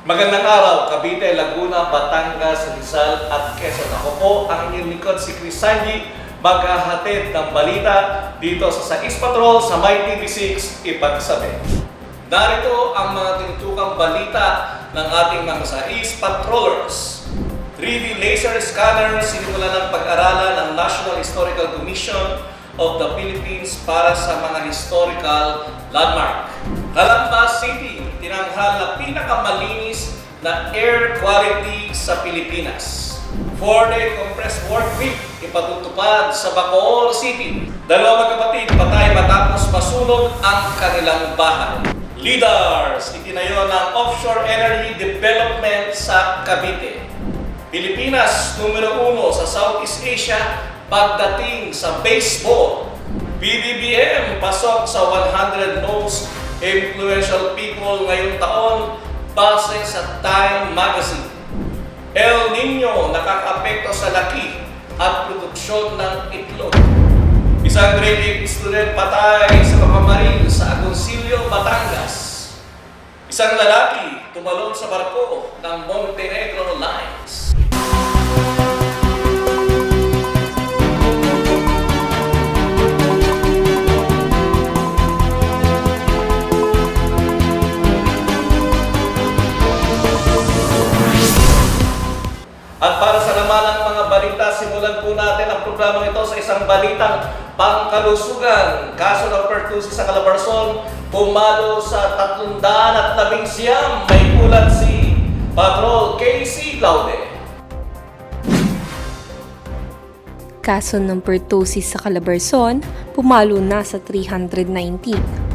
Magandang araw, Cavite, Laguna, Batangas, Rizal at Quezon. Ako po ang inyong lingkod si Chris Sanji, maghahatid ng balita dito sa Sais Patrol sa My TV6 Ipagsabi. Narito ang mga tinutukang balita ng ating mga Sais Patrollers. 3D laser scanner sinimulan ng pag-aralan ng National Historical Commission of the Philippines para sa mga historical landmark. Calamba City, tinanghal na pinakamalinis na air quality sa Pilipinas. 4-day compressed work week ipatutupad sa Bacoor City. Dalawang magkapatid patay matapos masunog ang kanilang bahay. Leaders, itinayo ng offshore energy development sa Cavite. Pilipinas, numero 1 sa Southeast Asia pagdating sa baseball. PBBM, pasok sa 100 most influential people ngayong taon base sa Time Magazine. El Nino nakakaapekto sa laki at produksyon ng itlog. Isang grade 8 student patay sa pamamaril sa Agoncillo, Batangas. Isang lalaki tumalon sa barko ng Montenegro Lines. At para sa naman ng mga balita, simulan po natin ang programang ito sa isang balitang pangkalusugan. Kaso ng pertussis sa Calabarzon, pumalo sa 319. May ulat si Patrol Casey Laude. Kaso ng pertussis sa Calabarzon, pumalo na sa 319.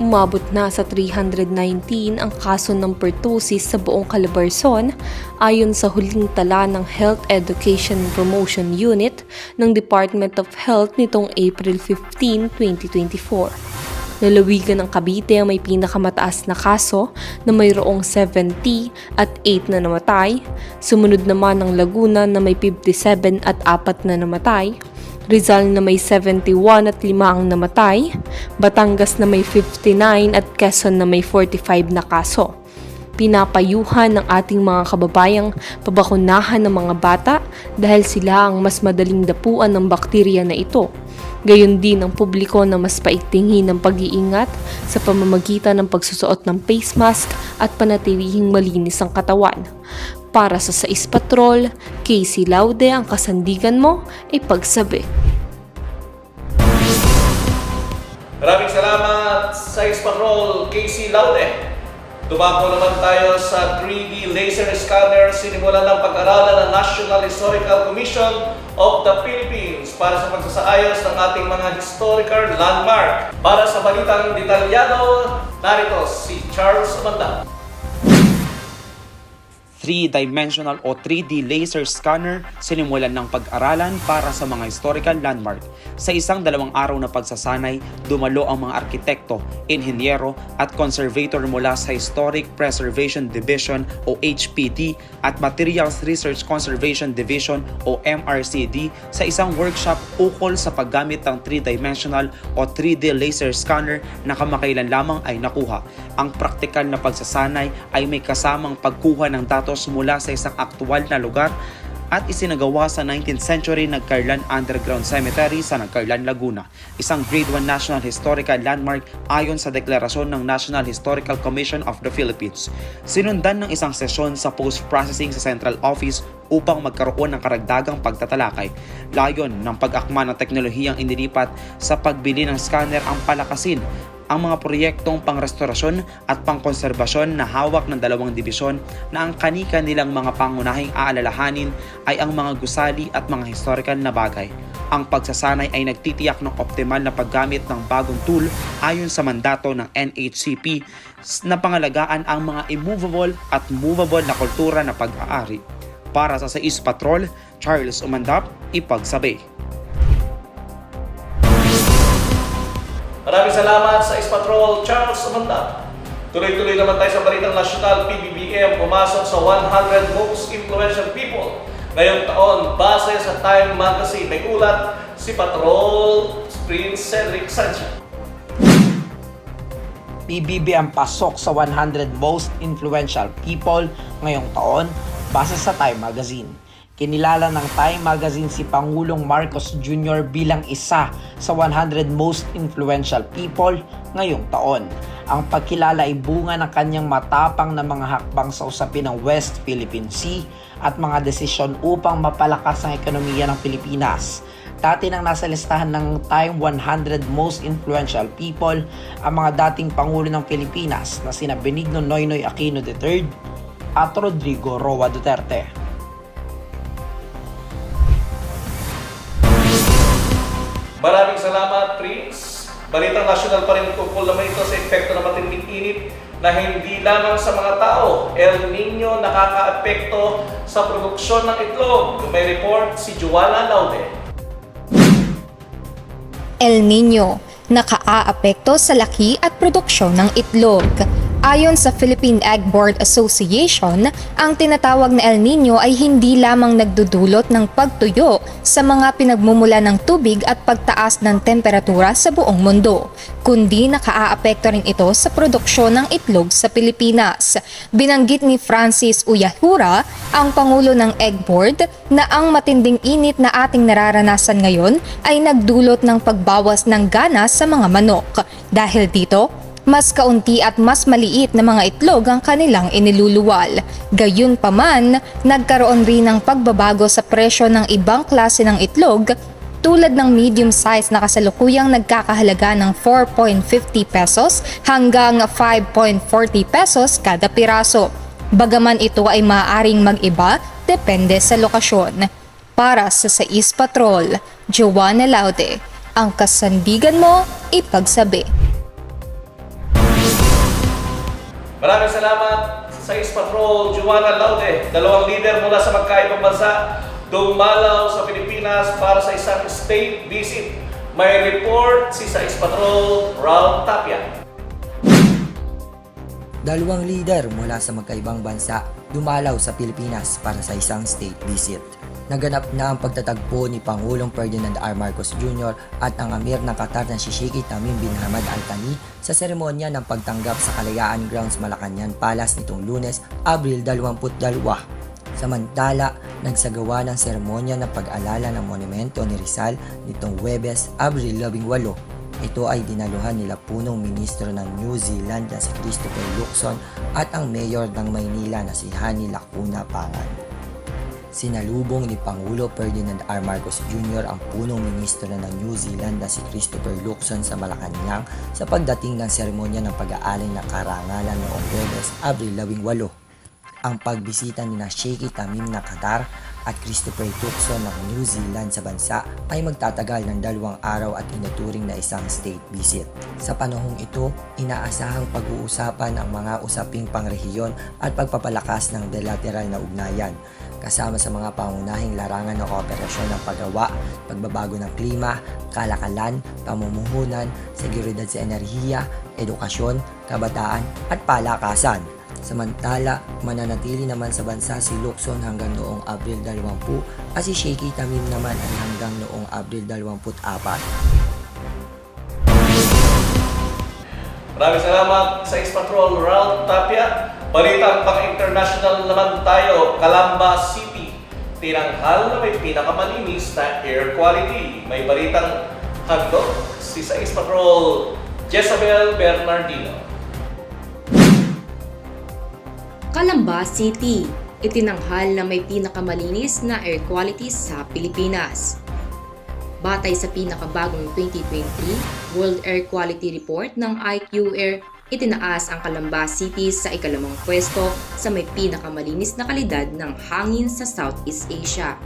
Umabot na sa 319 ang kaso ng pertussis sa buong Calabarzon ayon sa huling tala ng Health Education Promotion Unit ng Department of Health nitong April 15, 2024. Lalawigan ng Cavite ang may pinakamataas na kaso na mayroong 70 at 8 na namatay, sumunod naman ng Laguna na may 57 at 4 na namatay, Rizal na may 71 at 5 ang namatay, Batangas na may 59 at Quezon na may 45 na kaso. Pinapayuhan ng ating mga kababayang pabakunahan ng mga bata dahil sila ang mas madaling dapuan ng bakterya na ito. Gayon din ang publiko na mas paigtingin ng pag-iingat sa pamamagitan ng pagsusuot ng face mask at panatilihing malinis ang katawan. Para sa Sais Patrol, Casey Laude, ang kasandigan mo ay pagsabi. Maraming salamat, Sais Patrol Casey Laude. Tumako naman tayo sa 3D laser scanner sinimulan ng pag-aralan ng National Historical Commission of the Philippines para sa pagsasaayos ng ating mga historical landmark. Para sa balitang detalyado, narito si Charles Amanda. 3-dimensional o 3D laser scanner sinimulan ng pag-aralan para sa mga historical landmark. Sa isang 2 araw na pagsasanay, dumalo ang mga arkitekto, inhinyero at conservator mula sa Historic Preservation Division o HPD at Materials Research Conservation Division o MRCD sa isang workshop ukol sa paggamit ng 3-dimensional o 3D laser scanner na kamakailan lamang ay nakuha. Ang praktikal na pagsasanay ay may kasamang pagkuha ng datos mula sa isang aktwal na lugar at isinagawa sa 19th century Nagcarlan Underground Cemetery sa Nagcarlan, Laguna, isang Grade 1 National Historical Landmark ayon sa deklarasyon ng National Historical Commission of the Philippines. Sinundan ng isang sesyon sa post-processing sa Central Office upang magkaroon ng karagdagang pagtatalakay. Layon ng pag-akma ng teknolohiyang inilipat sa pagbili ng scanner ang palakasin ang mga proyektong pangrestorasyon at pangkonserbasyon na hawak ng 2 dibisyon na ang kani-kanilang mga pangunahing aalalahanin ay ang mga gusali at mga historical na bagay. Ang pagsasanay ay nagtitiyak ng optimal na paggamit ng bagong tool ayon sa mandato ng NHCP na pangalagaan ang mga immovable at movable na kultura na pag-aari. Para sa Sais Patrol, Charles Umandap, Ipagsabi. Maraming salamat sa Sais Patrol, Charles Amanda. Tuloy-tuloy naman tayo sa balitang nasyonal. PBBM pumasok sa 100 most influential people ngayong taon base sa Time Magazine. May ulat si Patrol Prince Cedric Sanchez. PBB ang pasok sa 100 most influential people ngayong taon base sa Time Magazine. Kinilala ng Time Magazine si Pangulong Marcos Jr. bilang isa sa 100 most influential people ngayong taon. Ang pagkilala ay bunga ng kanyang matapang na mga hakbang sa usapin ng West Philippine Sea at mga desisyon upang mapalakas ang ekonomiya ng Pilipinas. Dati nang nasa listahan ng Time 100 Most Influential People ang mga dating Pangulo ng Pilipinas na sina Benigno Noynoy Aquino III at Rodrigo Roa Duterte. Maraming salamat, Prince. Balitang nasyonal pa rin tungkol naman ito sa epekto ng matinding init na hindi lamang sa mga tao. El Nino nakaka-epekto sa produksyon ng itlog. May report si Joanna Laude. El Nino, nakaaapekto sa laki at produksyon ng itlog. Ayon sa Philippine Egg Board Association, ang tinatawag na El Nino ay hindi lamang nagdudulot ng pagtuyo sa mga pinagmumula ng tubig at pagtaas ng temperatura sa buong mundo, kundi nakaaapekto rin ito sa produksyon ng itlog sa Pilipinas. Binanggit ni Francis Uyahura, ang Pangulo ng Egg Board, na ang matinding init na ating nararanasan ngayon ay nagdulot ng pagbawas ng gana sa mga manok. Dahil dito, mas kaunti at mas maliit na mga itlog ang kanilang iniluluwal. Gayunpaman, nagkaroon rin ng pagbabago sa presyo ng ibang klase ng itlog tulad ng medium size na kasalukuyang nagkakahalaga ng 4.50 pesos hanggang 5.40 pesos kada piraso. Bagaman ito ay maaaring mag-iba depende sa lokasyon. Para sa Sais Patrol, Joanna Laude, ang kasandigan mo ipagsabi. Maraming salamat sa Sais Patrol, Joanna Laude. Dalawang leader mula sa magkaibang bansa dumalaw sa Pilipinas para sa isang state visit. May report si Sais Patrol, Ralph Tapia. Dalawang leader mula sa magkaibang bansa dumalaw sa Pilipinas para sa isang state visit. Naganap na ang pagtatagpo ni Pangulong Ferdinand R. Marcos Jr. at ang Amir ng Qatar na si Sheikh Tamim bin Hamad Al Thani sa seremonya ng pagtanggap sa Kalayaan Grounds Malacañang Palace nitong Lunes, Abril 22. Samantala, nagsagawa ng seremonya ng pag-alala ng monumento ni Rizal nitong Huwebes, Abril 18. Ito ay dinaluhan nila punong ministro ng New Zealand na si Christopher Luxon at ang mayor ng Maynila na si Hani Lacuna Pangan. Sinalubong ni Pangulo Ferdinand R. Marcos Jr. ang punong ministro ng New Zealand na si Christopher Luxon sa Malacañang sa pagdating ng seremonya ng pag-aalay ng karangalan noong Huwebes, Abril 18. Ang pagbisita ni Sheikh Tamim ng Qatar at Christopher Luxon ng New Zealand sa bansa ay magtatagal ng 2 araw at inuturing na isang state visit. Sa panahong ito, inaasahang pag-uusapan ang mga usaping pangrehiyon at pagpapalakas ng bilateral na ugnayan, kasama sa mga pangunahing larangan ng kooperasyon ng paggawa, pagbabago ng klima, kalakalan, pamumuhunan, seguridad sa enerhiya, edukasyon, kabataan at palakasan. Samantala, mananatili naman sa bansa si Luxon hanggang noong Abril 20 at si Sheikh Tamim naman ay hanggang noong Abril 24. Maraming salamat sa Sais Patrol, Ralph Tapia. Balitang pang-international naman tayo, Calamba City. Tinanghal na may pinakamalinis na air quality. May balitang handog si Sais Patrol, Jezabel Bernardino. Calamba City, itinanghal na may pinakamalinis na air quality sa Pilipinas. Batay sa pinakabagong 2023 World Air Quality Report ng IQ Air, itinaas ang Calamba City sa ikalimang pwesto sa may pinakamalinis na kalidad ng hangin sa Southeast Asia.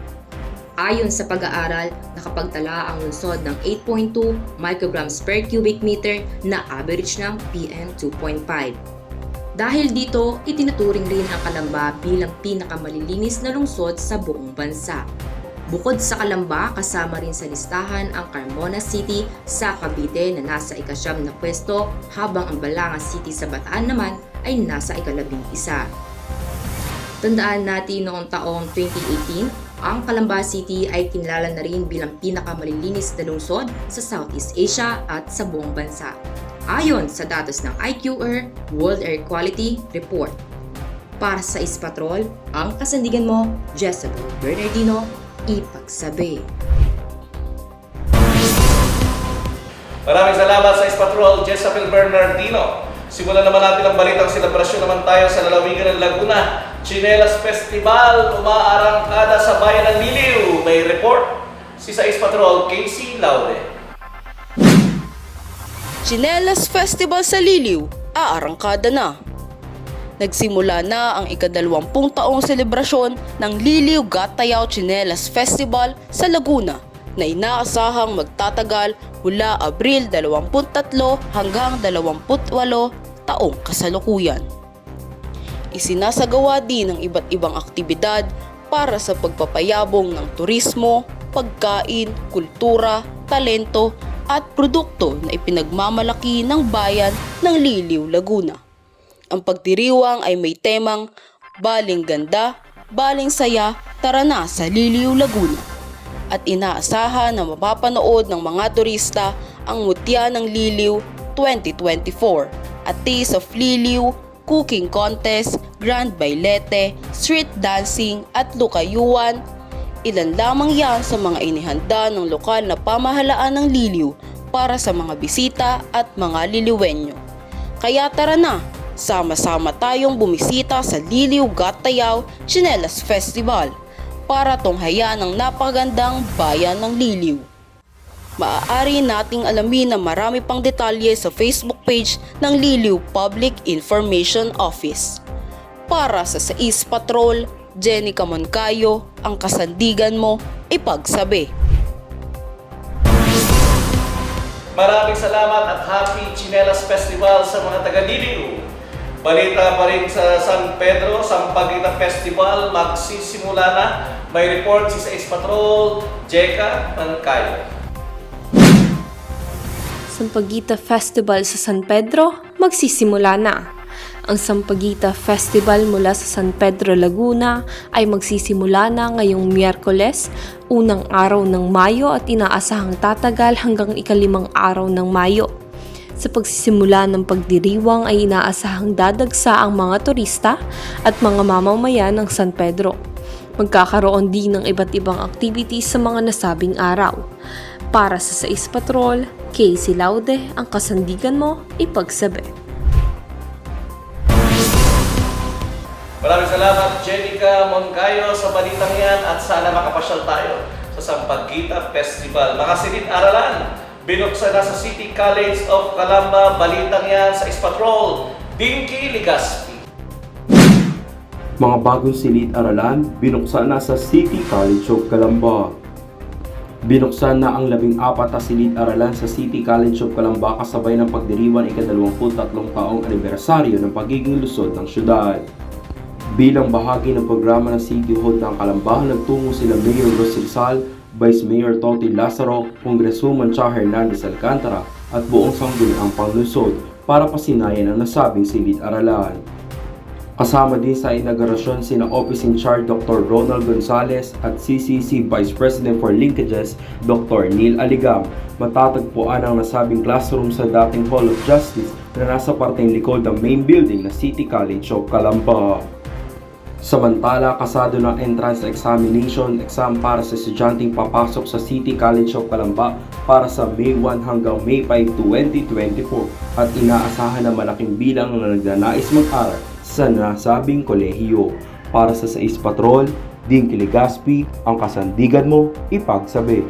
Ayon sa pag-aaral, nakapagtala ang lungsod ng 8.2 micrograms per cubic meter na average ng PM 2.5. Dahil dito, itinuturing rin ang Calamba bilang pinakamalilinis na lungsod sa buong bansa. Bukod sa Calamba, kasama rin sa listahan ang Carmona City sa Cavite na nasa ika-9 na pwesto, habang ang Balanga City sa Bataan naman ay nasa ika-11. Tandaan natin noong taong 2018, ang Calamba City ay kinilala na rin bilang pinakamalilinis na lungsod sa Southeast Asia at sa buong bansa. ayon sa datos ng IQR World Air Quality Report. Para sa Ispatrol, ang kasandigan mo, Jezebel Bernardino, ipagsabi. Maraming salamat sa Ispatrol, Jezebel Bernardino. Simulan naman natin ang balitang selebrasyon naman tayo sa lalawigan ng Laguna. Chinelas Festival, umaarangkada sa bayan ng Liliw. May report si sa Ispatrol, Casey Laude. Chinelas Festival sa Liliw, aarangkada na. Nagsimula na ang ika-20 taong selebrasyon ng Liliw Gatayaw Chinelas Festival sa Laguna na inaasahang magtatagal mula Abril 23 hanggang 28 taong kasalukuyan. Isinasagawa din ng iba't ibang aktibidad para sa pagpapayabong ng turismo, pagkain, kultura, talento at produkto na ipinagmamalaki ng bayan ng Liliw, Laguna. Ang pagdiriwang ay may temang Baling Ganda, Baling Saya, Tara na sa Liliw, Laguna. At inaasahan na mapapanood ng mga turista ang Mutya ng Liliw 2024, A Taste of Liliw, Cooking Contest, Grand Bailete, Street Dancing at Lukayuan. Ilan lamang yan sa mga inihanda ng lokal na pamahalaan ng Liliw para sa mga bisita at mga Liliwenyo. Kaya tara na, sama-sama tayong bumisita sa Liliw Gatayaw Chinelas Festival para tunghayan ang napagandang bayan ng Liliw. Maaari nating alamin na marami pang detalye sa Facebook page ng Liliw Public Information Office. Para sa Ispatrol, Jenica Moncayo, ang kasandigan mo, ipagsabi. Maraming salamat at happy Chinelas Festival sa mga taga-Liliw. Balita pa rin sa San Pedro, Sampaguita Festival, magsisimula na. May report si sa Ispatrol, Jenica Moncayo. Sampaguita Festival sa San Pedro, magsisimula na. Ang Sampaguita Festival mula sa San Pedro, Laguna ay magsisimula na ngayong Miyerkules, unang araw ng Mayo at inaasahang tatagal hanggang ika-5 araw ng Mayo. Sa pagsisimula ng pagdiriwang ay inaasahang dadagsa ang mga turista at mga mamamayan ng San Pedro. Magkakaroon din ng iba't ibang activities sa mga nasabing araw. Para sa Ispatrol, Casey Laude, ang kasandigan mo, ipagsabi. Maraming salamat, Jenica Moncayo, sa balitang yan at sana makapasyal tayo sa Sampaguita Festival. Mga silid-aralan, binuksan na sa City College of Calamba, balitang yan sa Ispatrol, Dinky Ligaspi. Mga bagong silid-aralan, binuksan na sa City College of Calamba. Binuksan na ang 14 na silid-aralan sa City College of Calamba kasabay ng pagdiriwang ika-23 taong anibersaryo ng pagiging lungsod ng syudad. Bilang bahagi ng programa ng City Hall ng Calamba, nagtungo sila Mayor Ros Rizal, Vice Mayor Toti Lazaro, Congresswoman Cha Hernandez Alcantara at buong sangguniang panglusod para pasinayan ang nasabing silid-aralan. Kasama din sa inaugurasyon sina Office in Charge Dr. Ronald Gonzales at CCC Vice President for Linkages Dr. Neil Aligam. Matatagpuan ang nasabing classroom sa dating Hall of Justice na nasa parteng likod ng main building na City College of Calamba. Samantala, kasado ng entrance exam para sa estudyanteng papasok sa City College of Calamba para sa May 1 hanggang May 5, 2024 at inaasahan na malaking bilang na nagnanais mag-aral sa nasabing kolehiyo. Para sa Ispatrol, Dinky Ligaspi, ang kasandigan mo, ipagsabi.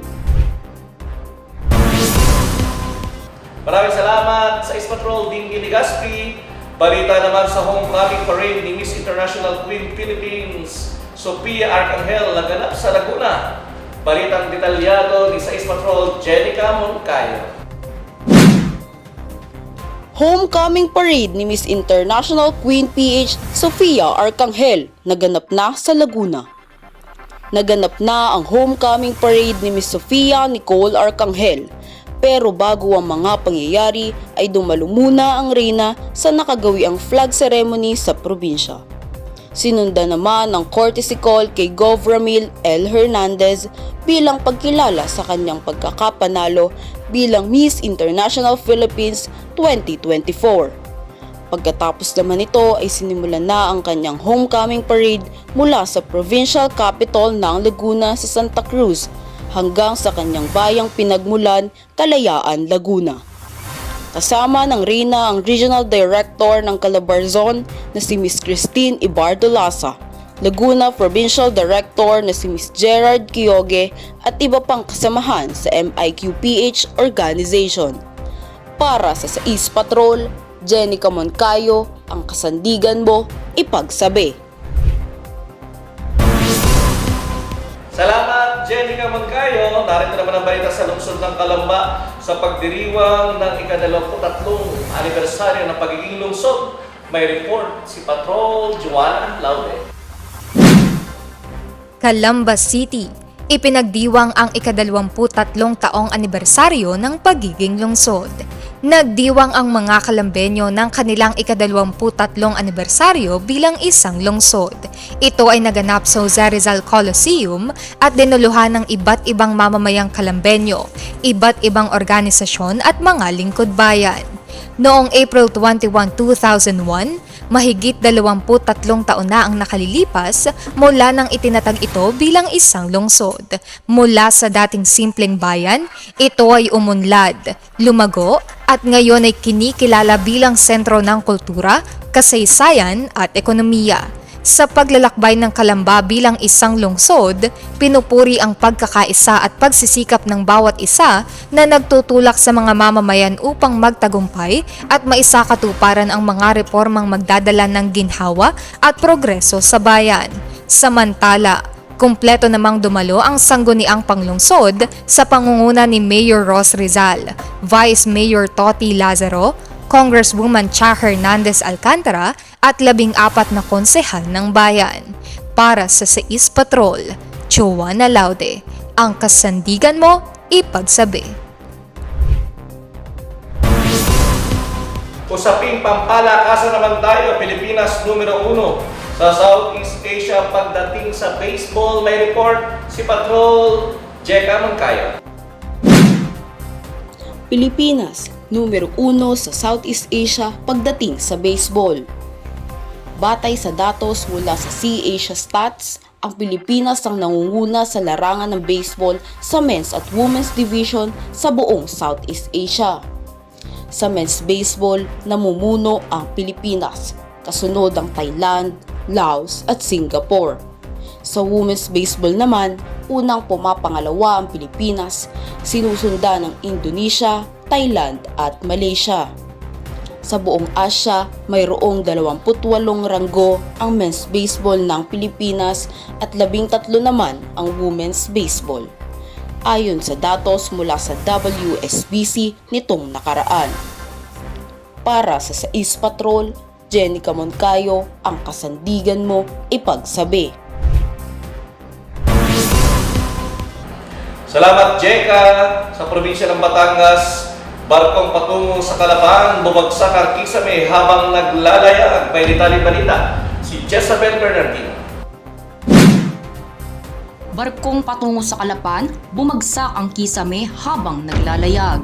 Maraming salamat sa Ispatrol, Dinky Ligaspi. Balita naman sa homecoming parade ni Miss International Queen Philippines, Sophia Arcangel, naganap sa Laguna. Balitang detalyado ni sa Ispatrol, Jenica Moncayo. Homecoming parade ni Miss International Queen PH Sophia Arcangel, naganap na sa Laguna. Naganap na ang homecoming parade ni Miss Sophia Nicole Arcangel. Pero bago ang mga pangyayari ay dumalo muna ang reyna sa nakagawiang flag ceremony sa probinsya. Sinundan naman ng courtesy call kay Gov. Ramil L. Hernandez bilang pagkilala sa kanyang pagkakapanalo bilang Miss International Philippines 2024. Pagkatapos naman ito ay sinimulan na ang kanyang homecoming parade mula sa provincial capital ng Laguna sa Santa Cruz hanggang sa kanyang bayang pinagmulan, Kalayaan, Laguna. Kasama ng Reyna ang Regional Director ng Calabarzon na si Miss Christine Ibardo Lasa, Laguna Provincial Director na si Miss Gerard Quiogue at iba pang kasamahan sa MIQPH organization. Para sa Sais Patrol, Jenica Moncayo, ang kasandigan mo, ipagsabi. Salamat, Jenica Moncayo. Narito naman ang balita sa lungsod ng Calamba sa pagdiriwang ng ika-23 anibersaryo ng pagiging lungsod. May report si Patrol Joanna Laude. Calamba City, ipinagdiwang ang ika-23 taong anibersaryo ng pagiging lungsod. Nagdiwang ang mga Kalambenyo ng kanilang ika-23 anibersaryo bilang isang lungsod. Ito ay naganap sa Jose Rizal Coliseum at dinuluhan ng iba't ibang mamamayang Kalambenyo, iba't ibang organisasyon at mga lingkod bayan. Noong April 21, 2001, mahigit 23 taon na ang nakalilipas mula nang itinatag ito bilang isang lungsod. Mula sa dating simpleng bayan, ito ay umunlad, lumago at ngayon ay kinikilala bilang sentro ng kultura, kasaysayan at ekonomiya. Sa paglalakbay ng Calamba bilang isang lungsod, pinupuri ang pagkakaisa at pagsisikap ng bawat isa na nagtutulak sa mga mamamayan upang magtagumpay at maisakatuparan ang mga reformang magdadala ng ginhawa at progreso sa bayan. Samantala, kumpleto namang dumalo ang sangguniang panglungsod sa pangunguna ni Mayor Ross Rizal, Vice Mayor Toti Lazaro, Congresswoman Cha Hernandez Alcantara at 14 na konsehal ng bayan. Para sa Sais Patrol, Joanna Laude, ang kasandigan mo, ipagsabi. Usaping pampalakasan naman tayo, Pilipinas numero 1 sa Southeast Asia pagdating sa baseball. May report si Patrol Jenica Moncayo. Pilipinas, numero 1 sa Southeast Asia pagdating sa baseball. Batay sa datos mula sa C-Asia Stats, ang Pilipinas ang nangunguna sa larangan ng baseball sa men's at women's division sa buong Southeast Asia. Sa men's baseball, namumuno ang Pilipinas, kasunod ang Thailand, Laos at Singapore. Sa women's baseball naman, unang pumapangalawa ang Pilipinas, sinusundan ng Indonesia, Thailand at Malaysia. Sa buong Asia, mayroong 28 ranggo ang men's baseball ng Pilipinas at 13 naman ang women's baseball. Ayon sa datos mula sa WSBC nitong nakaraan. Para sa Sais Patrol, Jenica Moncayo, ang kasandigan mo, ipagsabi. Salamat, Jeca. Sa probinsya ng Batangas, barkong patungo sa Calabang, bumagsak ang kisame habang naglalayag. May detalye balita si Jezabel Bernardino. Barkong patungo sa Calapan, bumagsak ang kisame habang naglalayag.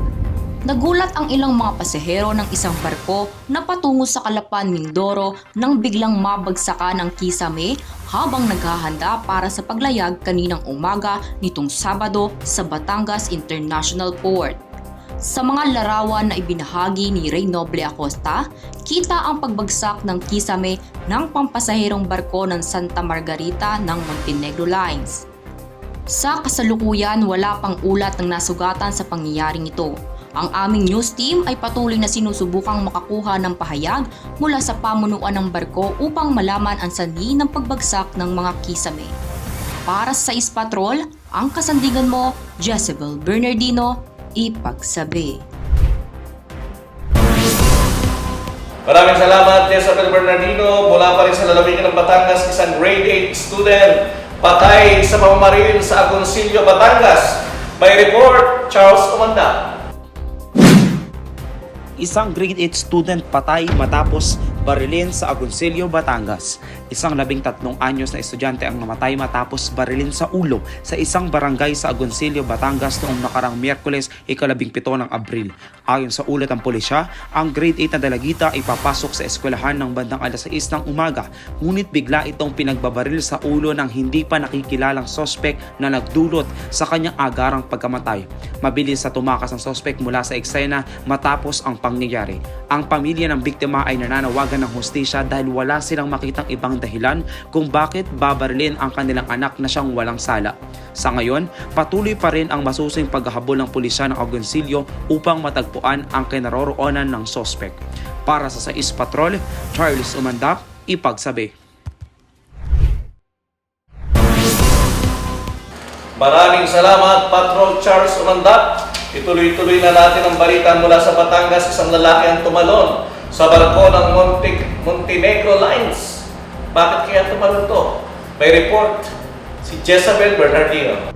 Nagulat ang ilang mga pasahero ng isang barko na patungo sa Calapan, Mindoro nang biglang mabagsakan ng kisame habang naghahanda para sa paglayag kaninang umaga nitong Sabado sa Batangas International Port. Sa mga larawan na ibinahagi ni Ray Noble Acosta, kita ang pagbagsak ng kisame ng pampasaherong barko ng Santa Margarita ng Montenegro Lines. Sa kasalukuyan, wala pang ulat ng nasugatan sa pangyayaring ito. Ang aming news team ay patuloy na sinusubukang makakuha ng pahayag mula sa pamunuan ng barko upang malaman ang sanhi ng pagbagsak ng mga kisame. Para sa Sais Patrol, ang kasandigan mo, Jezabel Bernardino, ipagsabi. Maraming salamat, Jezabel Bernardino. Mula pa rin sa lalawigan ng Batangas, isang grade 8 student patay sa pamamaril sa Agoncillo, Batangas. May report, Charles Umanda. Isang grade 8 student patay matapos Barilin sa Agoncillo, Batangas. Isang 13 anyos na estudyante ang namatay matapos barilin sa ulo sa isang barangay sa Agoncillo, Batangas noong nakarang Miyerkules, ika-17 ng Abril. Ayon sa ulat ng pulisya, ang grade 8 na dalagita ay papasok sa eskwelahan ng bandang alas 6 ng umaga, ngunit bigla itong pinagbabaril sa ulo ng hindi pa nakikilalang sospek na nagdulot sa kanyang agarang pagkamatay. Mabilis sa tumakas ang sospek mula sa eksena matapos ang pangyayari. Ang pamilya ng biktima ay nananawagan ng hustisya dahil wala silang makitang ibang dahilan kung bakit babarilin ang kanilang anak na siyang walang sala. Sa ngayon, patuloy pa rin ang masusing paghahabol ng pulisya ng Agoncillo upang matagpuan ang kinaroroonan ng sospek. Para sa 6 Patrol, Charles Umandap, Ipagsabi. Maraming salamat, Patrol Charles Umandap. Ituloy-tuloy na natin ang balita mula sa Batangas. Isang lalaki ang tumalon sa barko ng Montenegro Lines. Bakit kaya tumalon to? May report si Jezabel Bernardino.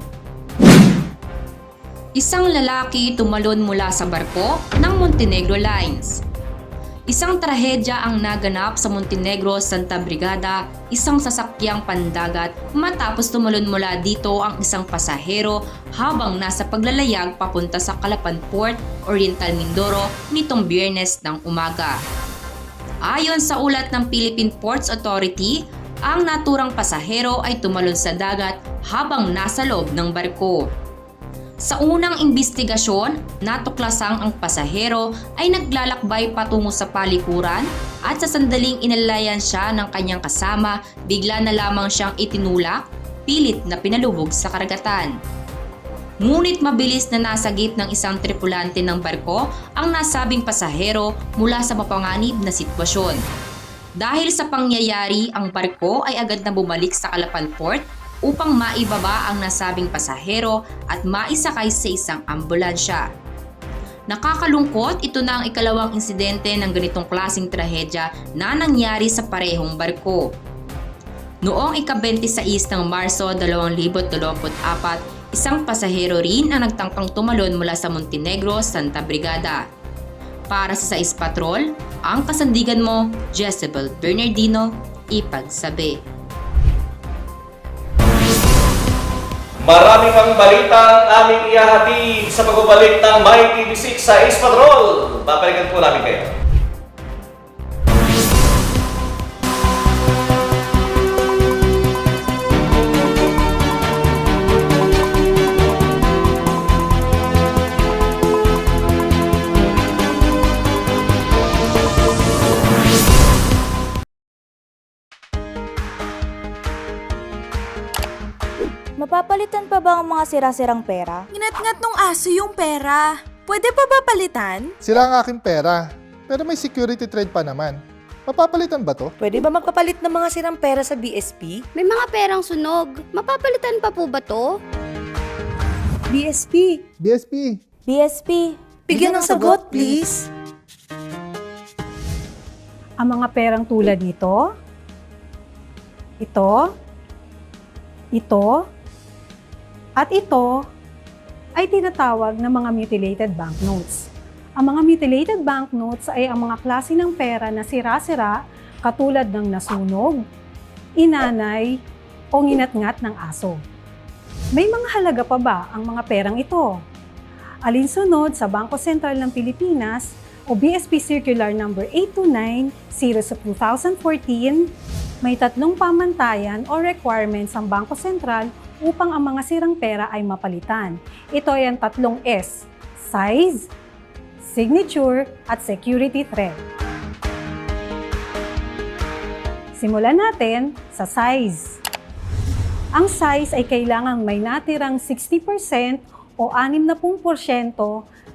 Isang lalaki tumalon mula sa barko ng Montenegro Lines. Isang trahedya ang naganap sa Montenegro, Santa Brigada, isang sasakyang pandagat matapos tumalon mula dito ang isang pasahero habang nasa paglalayag papunta sa Calapan Port, Oriental Mindoro nitong Biyernes ng umaga. Ayon sa ulat ng Philippine Ports Authority, ang naturang pasahero ay tumalon sa dagat habang nasa loob ng barko. Sa unang imbestigasyon, natuklasang ang pasahero ay naglalakbay patungo sa palikuran at sa sandaling inalayan siya ng kanyang kasama, bigla na lamang siyang itinulak, pilit na pinalubog sa karagatan. Ngunit mabilis na nasagip ng isang tripulante ng barko ang nasabing pasahero mula sa mapanganib na sitwasyon. Dahil sa pangyayari, ang barko ay agad na bumalik sa Calapan Port upang maibaba ang nasabing pasahero at maisakay sa isang ambulansya. Nakakalungkot, ito na ang ikalawang insidente ng ganitong klaseng trahedya na nangyari sa parehong barko. Noong ika-26 ng Marso 2024, isang pasahero rin ang nagtangkang tumalon mula sa Montenegro, Santa Brigada. Para sa 6 Patrol, ang kasandigan mo, Jezabel Bernardino, Ipagsabi. Marami pang balita ang aming ihahatid sa pagbabalik ng My TV6 sa Ace Patrol. Babalikan po namin kayo. Mapapalitan pa ba ang mga sira-sirang pera? Nginat-ngat nung aso yung pera. Pwede pa ba palitan? Sira ang aking pera, pero may security trade pa naman. Mapapalitan ba to? Pwede ba magpapalit ng mga sirang pera sa BSP? May mga perang sunog. Mapapalitan pa po ba to? BSP. BSP. BSP. Bigyan ng sagot, please. Ang mga perang tulad nito, ito, at ito ay tinatawag na mga mutilated banknotes. Ang mga mutilated banknotes ay ang mga klase ng pera na sira-sira katulad ng nasunog, inanay, o nginat-ngat ng aso. May mga halaga pa ba ang mga perang ito? Alinsunod sa Bangko Sentral ng Pilipinas o BSP Circular No. 829, Series of 2014, may 3 pamantayan o requirements ang Bangko Sentral upang ang mga sirang pera ay mapalitan. Ito ay ang 3 S: size, signature, at security threat. Simulan natin sa size. Ang size ay kailangang may natirang 60% o 60%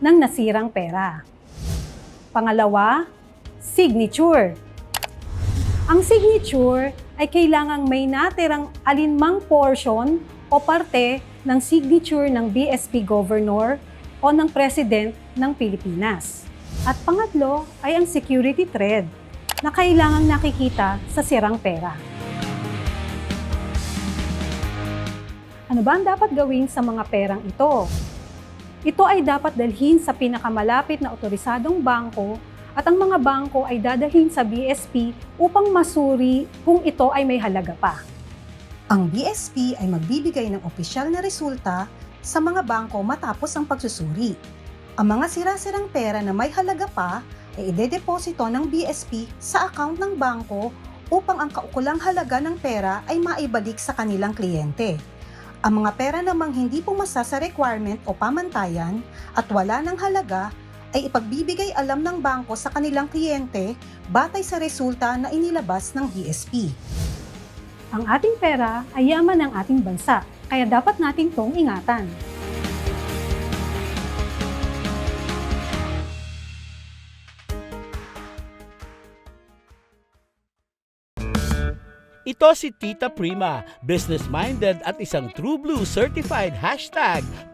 ng nasirang pera. Pangalawa, signature. Ang signature ay kailangang may natirang alinmang portion o parte ng signature ng BSP Governor o ng President ng Pilipinas. At pangatlo ay ang security thread na kailangang nakikita sa sirang pera. Ano ba ang dapat gawin sa mga perang ito? Ito ay dapat dalhin sa pinakamalapit na otorisadong bangko at ang mga bangko ay dadalhin sa BSP upang masuri kung ito ay may halaga pa. Ang BSP ay magbibigay ng opisyal na resulta sa mga bangko matapos ang pagsusuri. Ang mga sira-sirang pera na may halaga pa ay idedeposito ng BSP sa account ng bangko upang ang kaukulang halaga ng pera ay maibalik sa kanilang kliyente. Ang mga pera namang hindi pumasa sa requirement o pamantayan at wala ng halaga ay ipagbibigay alam ng bangko sa kanilang kliyente batay sa resulta na inilabas ng BSP. Ang ating pera ay yaman ng ating bansa, kaya dapat natin itong ingatan. Ito si Tita Prima, business-minded at isang True Blue certified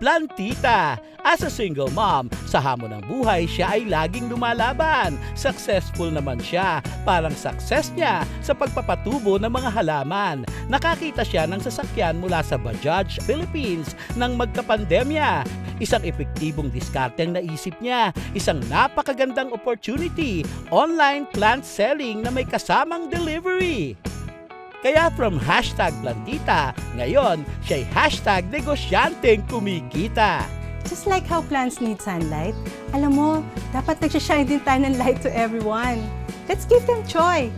#Plantita. As a single mom, sa hamon ng buhay siya ay laging lumalaban. Successful naman siya, parang success niya sa pagpapatubo ng mga halaman. Nakakita siya ng sasakyan mula sa Bajaj Philippines nang magkapandemya. Isang epektibong diskarteng naisip niya, isang napakagandang opportunity, online plant selling na may kasamang delivery. Kaya from #Plantita, ngayon siya'y #negosyanteng kumikita. Just like how plants need sunlight, alam mo, dapat nagsashine din tayo ng light to everyone. Let's give them joy.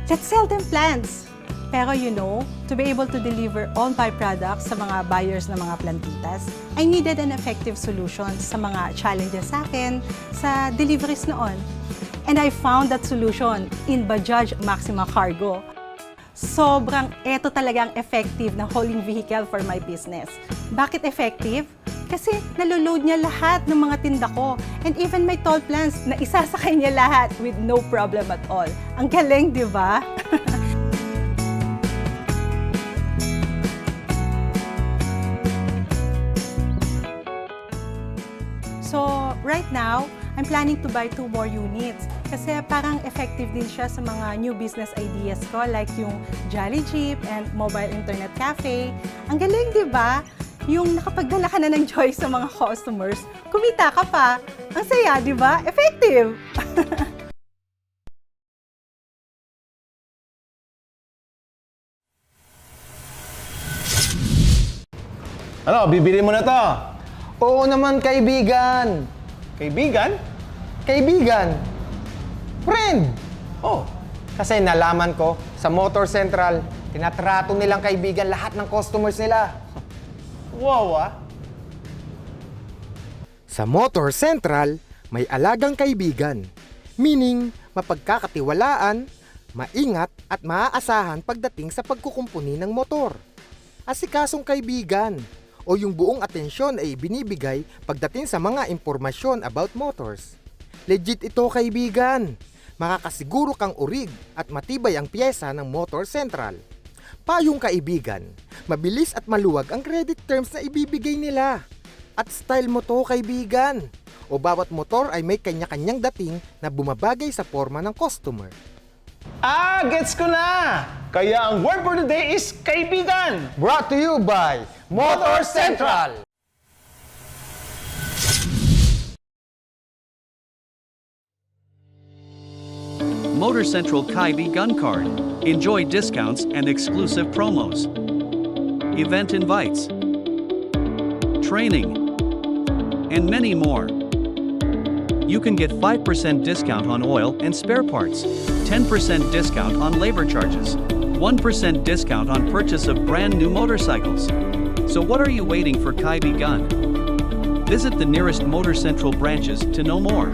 Let's sell them plants. Pero you know, to be able to deliver all byproducts sa mga buyers ng mga plantitas, I needed an effective solution sa mga challenges sa akin sa deliveries noon. And I found that solution in Bajaj Maxima Cargo. Sobrang eto talagang effective na hauling vehicle for my business. Bakit effective? Kasi naloload niya lahat ng mga tinda ko and even my tall plants na isasakay niya lahat with no problem at all. Ang galing, di ba? So, right now, I'm planning to buy 2 more units kasi parang effective din siya sa mga new business ideas ko like yung Jolly Jeep and mobile internet cafe. Ang galing, di ba? Yung nakapagdala ka na ng joy sa mga customers, kumita ka pa. Ang saya, di ba? Effective! Ano, bibili mo na to? Oo naman, kaibigan. Kaibigan? Kaibigan. Friend. Oh, kasi nalaman ko sa Motor Central, tinatrato nilang kaibigan lahat ng customers nila. Wow, ah. Sa Motor Central, may alagang kaibigan. Meaning, mapagkakatiwalaan, maingat at maaasahan pagdating sa pagkukumpuni ng motor. Asikasong kaibigan o yung buong atensyon ay binibigay pagdating sa mga impormasyon about motors. Legit ito, kaibigan. Makakasiguro kang urig at matibay ang pyesa ng Motor Central. Payong kaibigan, mabilis at maluwag ang credit terms na ibibigay nila. At style mo to, kaibigan. O bawat motor ay may kanya-kanyang dating na bumabagay sa forma ng customer. Ah, gets ko na! Kaya ang word for the day is kaibigan! Brought to you by Motor Central! Motor Central Kaibi Gun Card. Enjoy discounts and exclusive promos. Event invites. Training. And many more. You can get 5% discount on oil and spare parts, 10% discount on labor charges, 1% discount on purchase of brand new motorcycles. So what are you waiting for, Kaibi Gun? Visit the nearest Motor Central branches to know more.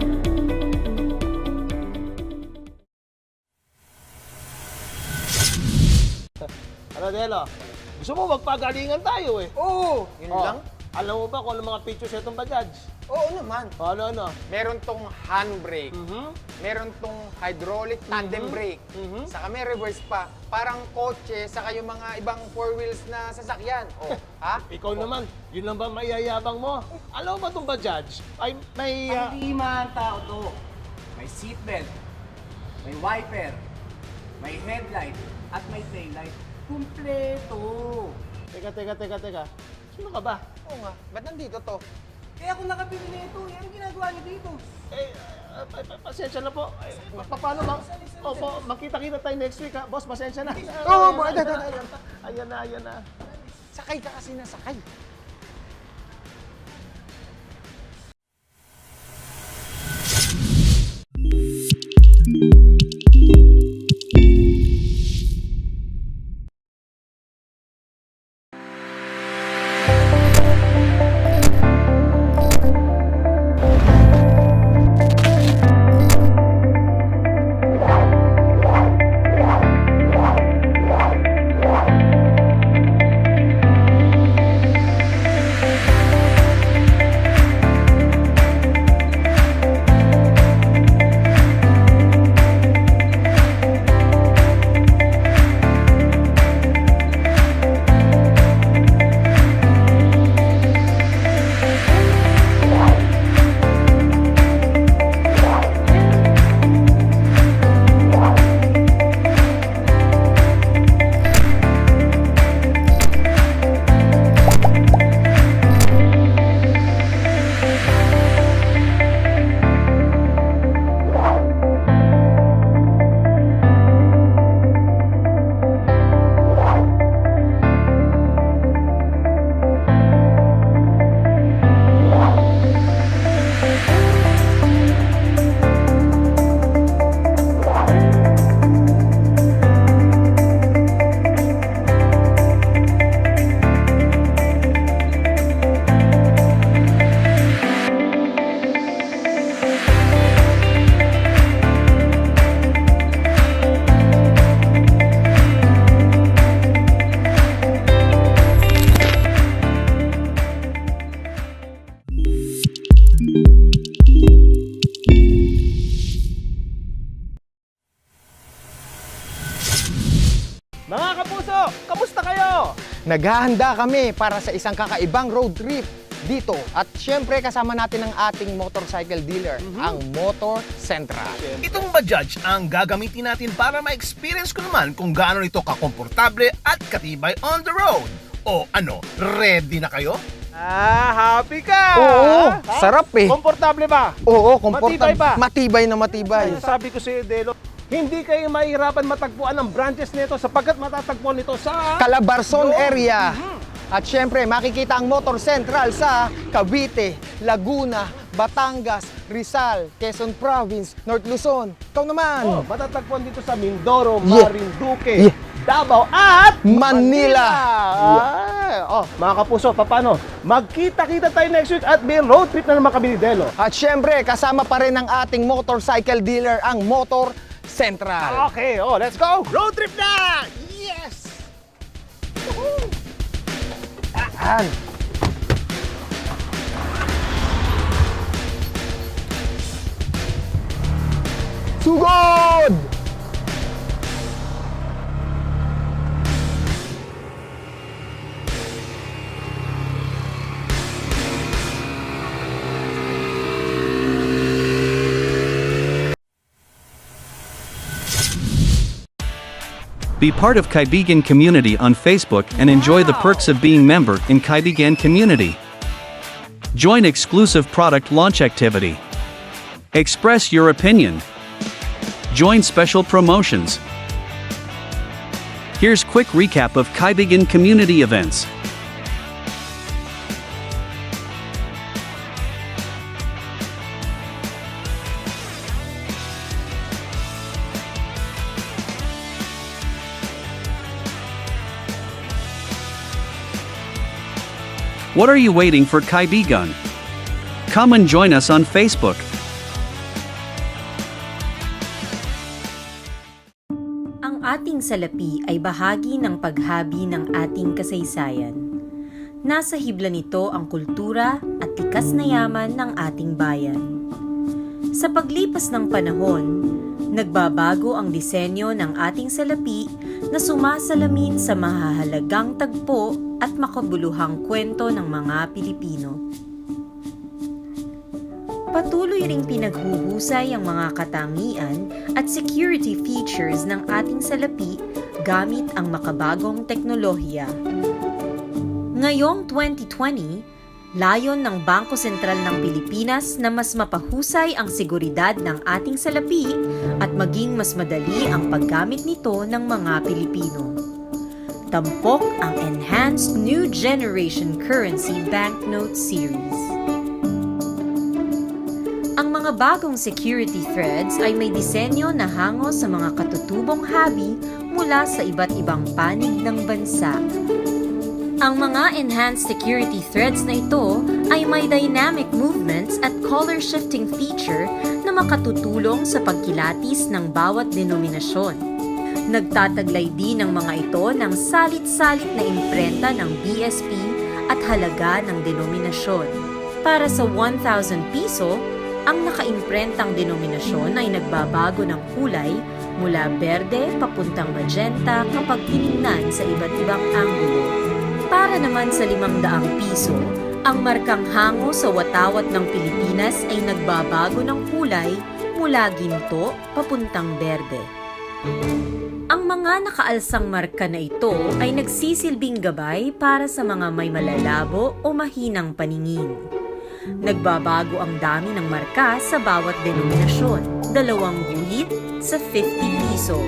Ano, Delo? Gusto mo magpagalingan tayo eh. Oo, yun lang. Alam mo ba kung ano mga features itong Bajaj? Oo naman. Ano? Meron tong handbrake, meron tong hydraulic tandem brake, saka may reverse pa. Parang kotse, saka yung mga ibang 4 wheels na sasakyan. Oh, ha? Ikaw naman, yun lang ba maiyayabang mo? Alam mo ba itong Bajaj? Ay, may... Hindi man tao to. May seatbelt, may wiper, may headlight, at may taillight. Kumpleto! Teka. Sino ka ba? Oo nga, ba't nandito to? Eh ako nakabili nito. Anong ginagawa niyo dito? Pasensya na po. Paano ba? Opo, makita-kita tayo next week ha. Boss, pasensya na. Oo, Ayan na. Sakay ka kasi nasakay. Mga kapuso, kamusta kayo? Naghahanda kami para sa isang kakaibang road trip dito. At syempre kasama natin ang ating motorcycle dealer, ang Motor Central. Itong Bajaj ang gagamitin natin para ma-experience ko naman kung gaano ito kakomportable at katibay on the road. O ano, ready na kayo? Happy ka! Oo, sarap eh. Komportable ba? Oo, komportable. Matibay ba? Matibay na matibay. Sabi ko sa Delo, hindi kayo mahirapan matagpuan ang branches nito sapagkat matatagpuan nito sa Calabarzon area. At syempre, makikita ang Motor Central sa Cavite, Laguna, Batangas, Rizal, Quezon Province, North Luzon. Ikaw naman! Matatagpuan dito sa Mindoro, Yeah. Marinduque, Davao at Manila. Mga kapuso, paano? Magkita-kita tayo next week at may road trip na naman kami ni Delo. At syempre, kasama pa rin ang ating motorcycle dealer, ang Motor Central. Okay, let's go! Road trip na! Yes! Yan. Sugod! Be part of Kaibigan Community on Facebook and enjoy the perks of being member in Kaibigan Community. Join exclusive product launch activity. Express your opinion. Join special promotions. Here's quick recap of Kaibigan Community events. What are you waiting for, Kaibigan? Come and join us on Facebook. Ang ating salapi ay bahagi ng paghabi ng ating kasaysayan. Nasa hibla nito ang kultura at likas na yaman ng ating bayan. Sa paglipas ng panahon, nagbabago ang disenyo ng ating salapi na sumasalamin sa mahahalagang tagpo at makabuluhang kwento ng mga Pilipino. Patuloy ring pinaghuhusay ang mga katangian at security features ng ating salapi gamit ang makabagong teknolohiya. Ngayong 2020, Layon ng Bangko Sentral ng Pilipinas na mas mapahusay ang seguridad ng ating salapi at maging mas madali ang paggamit nito ng mga Pilipino. Tampok ang Enhanced New Generation Currency Banknote Series. Ang mga bagong security threads ay may disenyo na hango sa mga katutubong habi mula sa iba't ibang panig ng bansa. Ang mga enhanced security threads na ito ay may dynamic movements at color shifting feature na makatutulong sa pagkilatis ng bawat denominasyon. Nagtataglay din ng mga ito ng salit-salit na imprenta ng BSP at halaga ng denominasyon. Para sa 1,000 piso, ang nakaimprentang denominasyon ay nagbabago ng kulay mula berde papuntang magenta kapag tinignan sa iba't ibang anggulo. Para naman sa 500 piso, ang markang hango sa watawat ng Pilipinas ay nagbabago ng kulay mula ginto papuntang berde. Ang mga nakaalsang marka na ito ay nagsisilbing gabay para sa mga may malalabo o mahinang paningin. Nagbabago ang dami ng marka sa bawat denominasyon. 2 guhit sa 50 piso,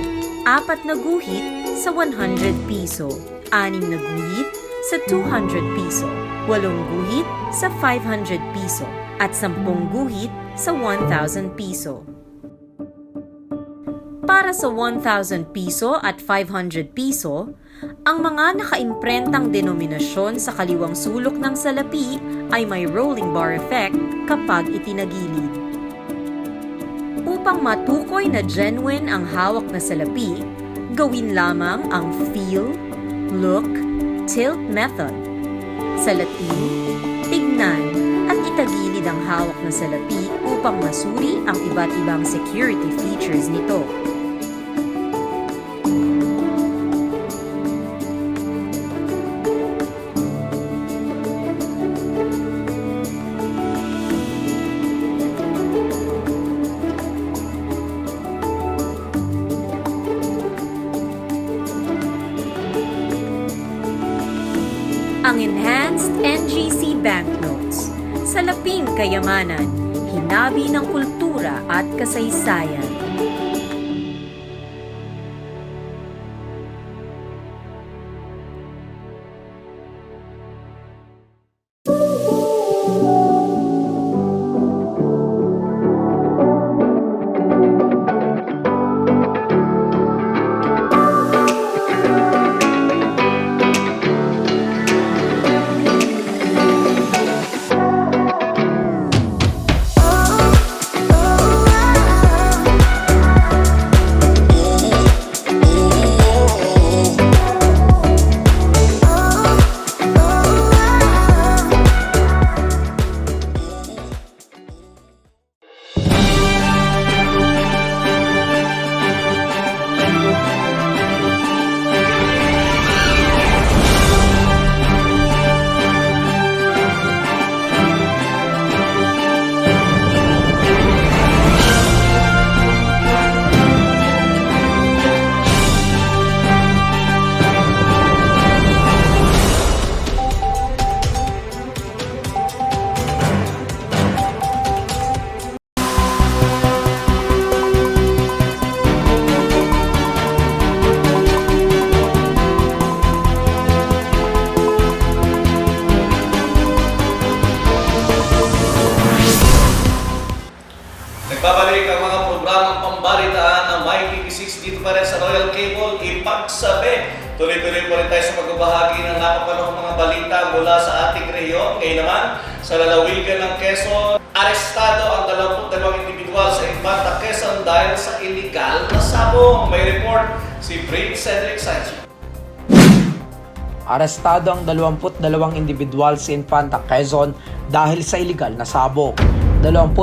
4 na guhit sa 100 piso, 6 na guhit sa 200 piso, 8 guhit sa 500 piso, at 10 guhit sa 1,000 piso. Para sa 1,000 piso at 500 piso, ang mga nakaimprentang denominasyon sa kaliwang sulok ng salapi ay may rolling bar effect kapag itinagilid. Upang matukoy na genuine ang hawak na salapi, gawin lamang ang feel, look, tilt method. Sa Latin, tignan at itagilid ang hawak na salapi upang masuri ang iba't ibang security features nito. Ang Enhanced NGC Banknotes, salaping kayamanan, hinabi ng kultura at kasaysayan. Nagbabalik ang mga programang pambalitaan ng MyTV6 dito pa rin sa Royal Cable. Ipagsabi, tuloy-tuloy pa rin tayo sa pagbabahagi ng napapanahong mga balita mula sa ating rehiyon. Ngayon naman, sa lalawigan ng Quezon, arestado ang 22 individual sa Infanta Quezon dahil sa illegal na sabong. May report si Prince Cedric Sanchez. Arestado ang 22 individual sa Infanta Quezon dahil sa illegal na sabong. 22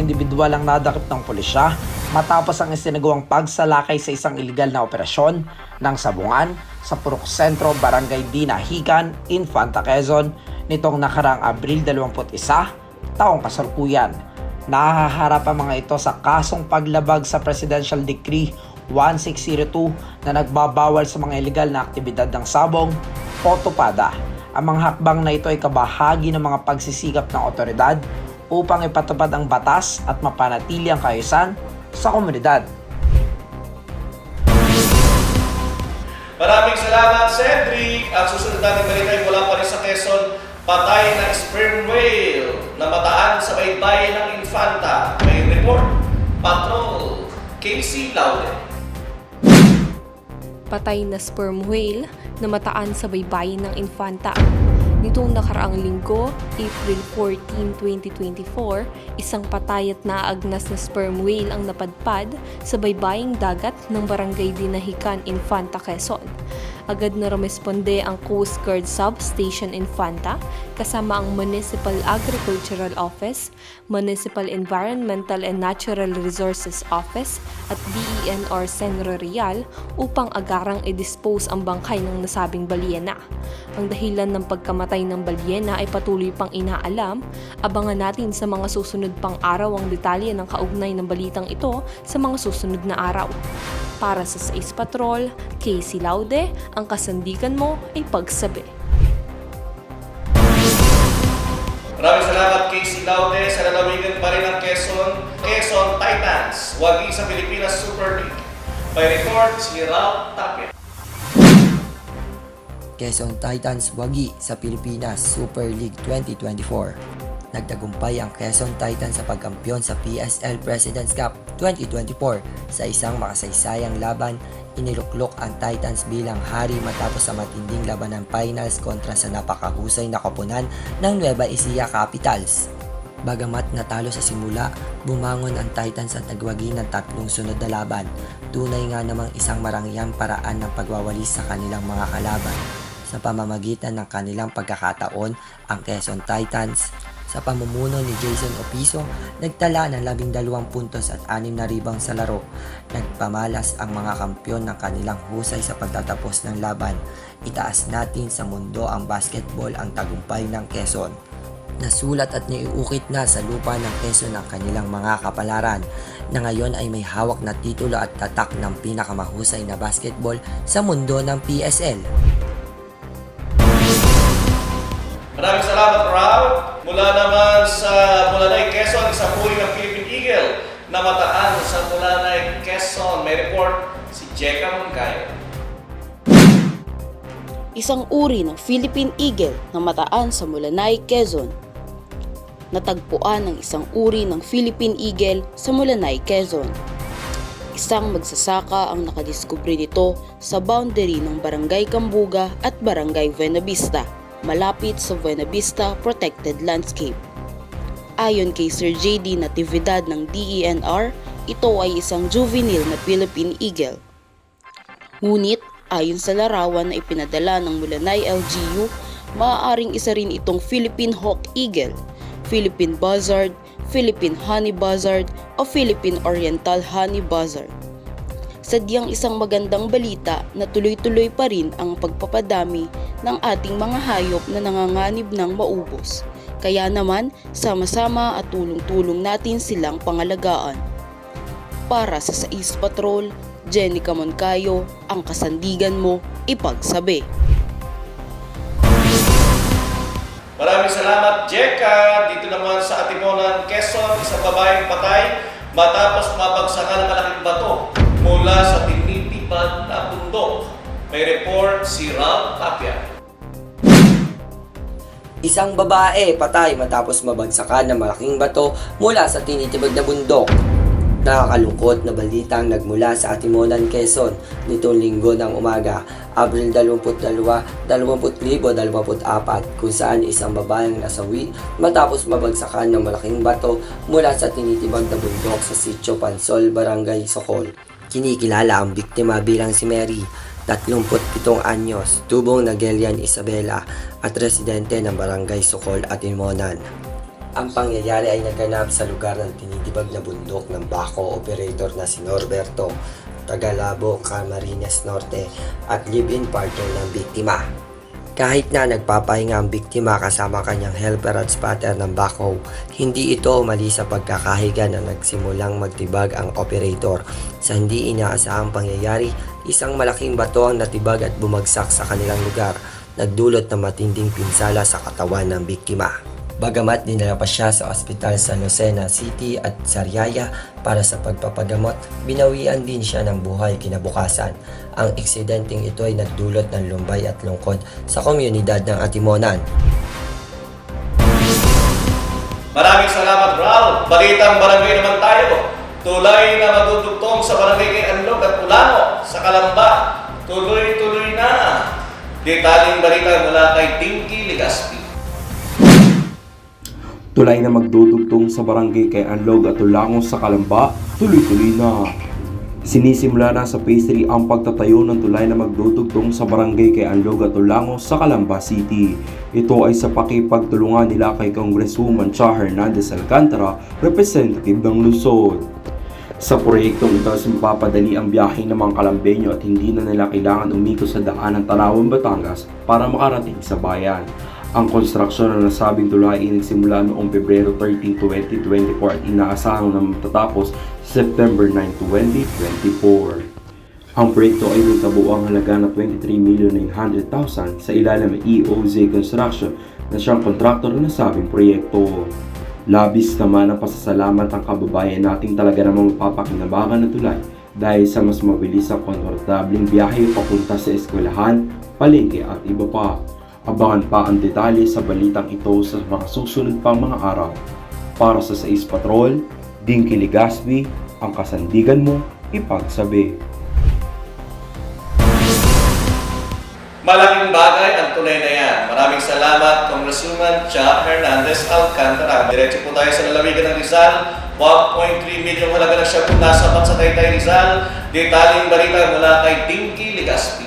individual ang nadakip ng pulisya matapos ang isinagawang pagsalakay sa isang iligal na operasyon ng sabungan sa Purok Sentro, Barangay Dinahican, Infanta Quezon nitong nakaraang Abril 21, taong kasalukuyan. Nahaharap ang mga ito sa kasong paglabag sa Presidential Decree 1602 na nagbabawal sa mga iligal na aktibidad ng sabong o tupada. Ang mga hakbang na ito ay kabahagi ng mga pagsisikap ng otoridad upang ipatupad ang batas at mapanatili ang kaayusan sa komunidad. Maraming salamat, Cedric! At susunod natin balita ay mula pa rin sa Quezon, patay na sperm whale na mataan sa baybayin ng Infanta. May report, Patrol, Casey Laude. Patay na sperm whale na mataan sa baybayin ng Infanta. Nitong nakaraang linggo, April 14, 2024, isang patay at naaagnas na sperm whale ang napadpad sa baybaying dagat ng barangay Dinahican, Infanta, Quezon. Agad na rumesponde ang Coast Guard Substation Infanta kasama ang Municipal Agricultural Office, Municipal Environmental and Natural Resources Office at DENR Senro Real upang agarang i-dispose ang bangkay ng nasabing balyena. Ang dahilan ng pagkamatay ng balyena ay patuloy pang inaalam. Abangan natin sa mga susunod pang araw ang detalye ng kaugnay ng balitang ito sa mga susunod na araw. Para sa Sais Patrol, Casey Laude, ang kasandigan mo ay pagsabi. Maraming salamat, Casey Laude. Sa lalawigan pa rin ng Quezon Titans, wagi sa Pilipinas Super League. May report si Ralph Tapia. Quezon Titans wagi sa Pilipinas Super League 2024. Nagtagumpay ang Quezon Titans sa pagkampiyon sa PSL President's Cup 2024. Sa isang makasaysayang laban, iniluklok ang Titans bilang hari matapos sa matinding labanan finals kontra sa napakahusay na koponan ng Nueva Ecija Capitals. Bagamat natalo sa simula, bumangon ang Titans at nagwagi ng 3 sunod na laban. Tunay nga namang isang marangyang paraan ng pagwawalis sa kanilang mga kalaban. Sa pamamagitan ng kanilang pagkakataon, ang Quezon Titans sa pamumuno ni Jason Opiso, nagtala ng 12 puntos at 6 na rebound sa laro. Nagpamalas ang mga kampyon ng kanilang husay sa pagtatapos ng laban. Itaas natin sa mundo ang basketball ang tagumpay ng Quezon. Nasulat at naiukit na sa lupa ng Quezon ang kanilang mga kapalaran na ngayon ay may hawak na titulo at tatak ng pinakamahusay na basketball sa mundo ng PSL. Maraming salamat, Ralph. Mula naman sa Mulanay, Quezon, isang huli ng Philippine Eagle na mataan sa Mulanay, Quezon. May report si Jeka Moncayo. Isang uri ng Philippine Eagle na mataan sa Mulanay, Quezon. Natagpuan ang isang uri ng Philippine Eagle sa Mulanay, Quezon. Isang magsasaka ang nakadiskubre nito sa boundary ng Barangay Cambuga at Barangay Buenavista, malapit sa Buenavista Protected Landscape. Ayon kay Sir J.D. Natividad ng DENR, ito ay isang juvenile na Philippine Eagle. Ngunit, ayon sa larawan na ipinadala ng Mulanay LGU, maaaring isa rin itong Philippine Hawk Eagle, Philippine Buzzard, Philippine Honey Buzzard o Philippine Oriental Honey Buzzard. Sadyang isang magandang balita na tuloy-tuloy pa rin ang pagpapadami ng ating mga hayop na nanganganib ng maubos. Kaya naman, sama-sama at tulong-tulong natin silang pangalagaan. Para sa Sais Patrol, Jenica Moncayo, ang kasandigan mo, ipagsabi. Maraming salamat, Jeka. Dito naman sa Atimonan, Quezon, isang babaeng patay matapos mabagsakan ng malaking bato mula sa tinitipad na bundok. May report si Ralph Tapia. Isang babae patay matapos mabagsakan ng malaking bato mula sa tinitibag na bundok. Nakakalungkot na balitang nagmula sa Atimonan, Quezon nitong linggo ng umaga, Abril 22, 2024, kung saan isang babaeng nasawi matapos mabagsakan ng malaking bato mula sa tinitibag na bundok sa Sitio Pansol, Barangay Sokol. Kinikilala ang biktima bilang si Mary, 37 anyos, tubong na Gelian Isabela at residente ng Barangay Sokol, Atimonan. Ang pangyayari ay naganap sa lugar ng tinitibag na bundok ng bako operator na si Norberto, Tagalabo, Camarines Norte at live-in partner ng biktima. Kahit na nagpapahinga ang biktima kasama kanyang helper at spotter ng backhoe, hindi ito umali sa pagkakahiga na nagsimulang magtibag ang operator. Sa hindi inaasahang pangyayari, isang malaking bato ang natibag at bumagsak sa kanilang lugar. nagdulot ng matinding pinsala sa katawan ng biktima. Bagamat dinala pa siya sa ospital sa Lucena City at Sariaya para sa pagpapagamot, binawian din siya ng buhay kinabukasan. Ang eksidenteng ito ay nagdulot ng lumbay at lungkot sa komunidad ng Atimonan. Maraming salamat, Ral. Balitang barangay naman tayo. Tulay na madudugtong sa barangay kay Anlog at Ulano sa Kalamba. Tuloy-tuloy na. Detaling balita mula kay Tinky Legaspi. Tulay na magdudugtong sa barangay kay Anlog at Ulango sa Kalamba, tuloy-tuloy na. Sinisimula na sa phase 3 ang pagtatayo ng tulay na magdudugtong sa barangay kay Anlog at Ulango sa Calamba City. Ito ay sa pakipagtulungan nila kay Congresswoman Cha Hernandez Alcantara, representative ng Luzon. Sa proyektong ito, mapapadali ang biyahe ng mga Kalambeño at hindi na nila kailangan umikot sa daan ng Tanawan, Batangas para makarating sa bayan. Ang konstruksyon ng nasabing tulay ay nagsimula noong Pebrero 13, 2024 at inaasahang na matatapos sa September 9, 2024. Ang proyekto ay may kabuuang halaga na 23,900,000 sa ilalim ng EOZ Construction na siyang kontraktor ng nasabing proyekto. Labis naman ang pasasalamat ang kababayan nating talaga namang mapapakinabangan ng tulay dahil sa mas mabilis at komportableng biyahe papunta sa eskwelahan, palengke at iba pa. Abangan pa ang detalye sa balitang ito sa mga susunod pang mga araw. Para sa 6 Patrol, Dinky Legaspi, ang kasandigan mo, ipagsabi. Malaking bagay ang tulay na yan. Maraming salamat, Congresswoman Cha Hernandez Alcantara. Diretso po tayo sa lalawigan ng Rizal. 1.3 milyong halaga ng shabu nasapat sa Taytay Rizal. Detaling balita mula kay Dinky Legaspi.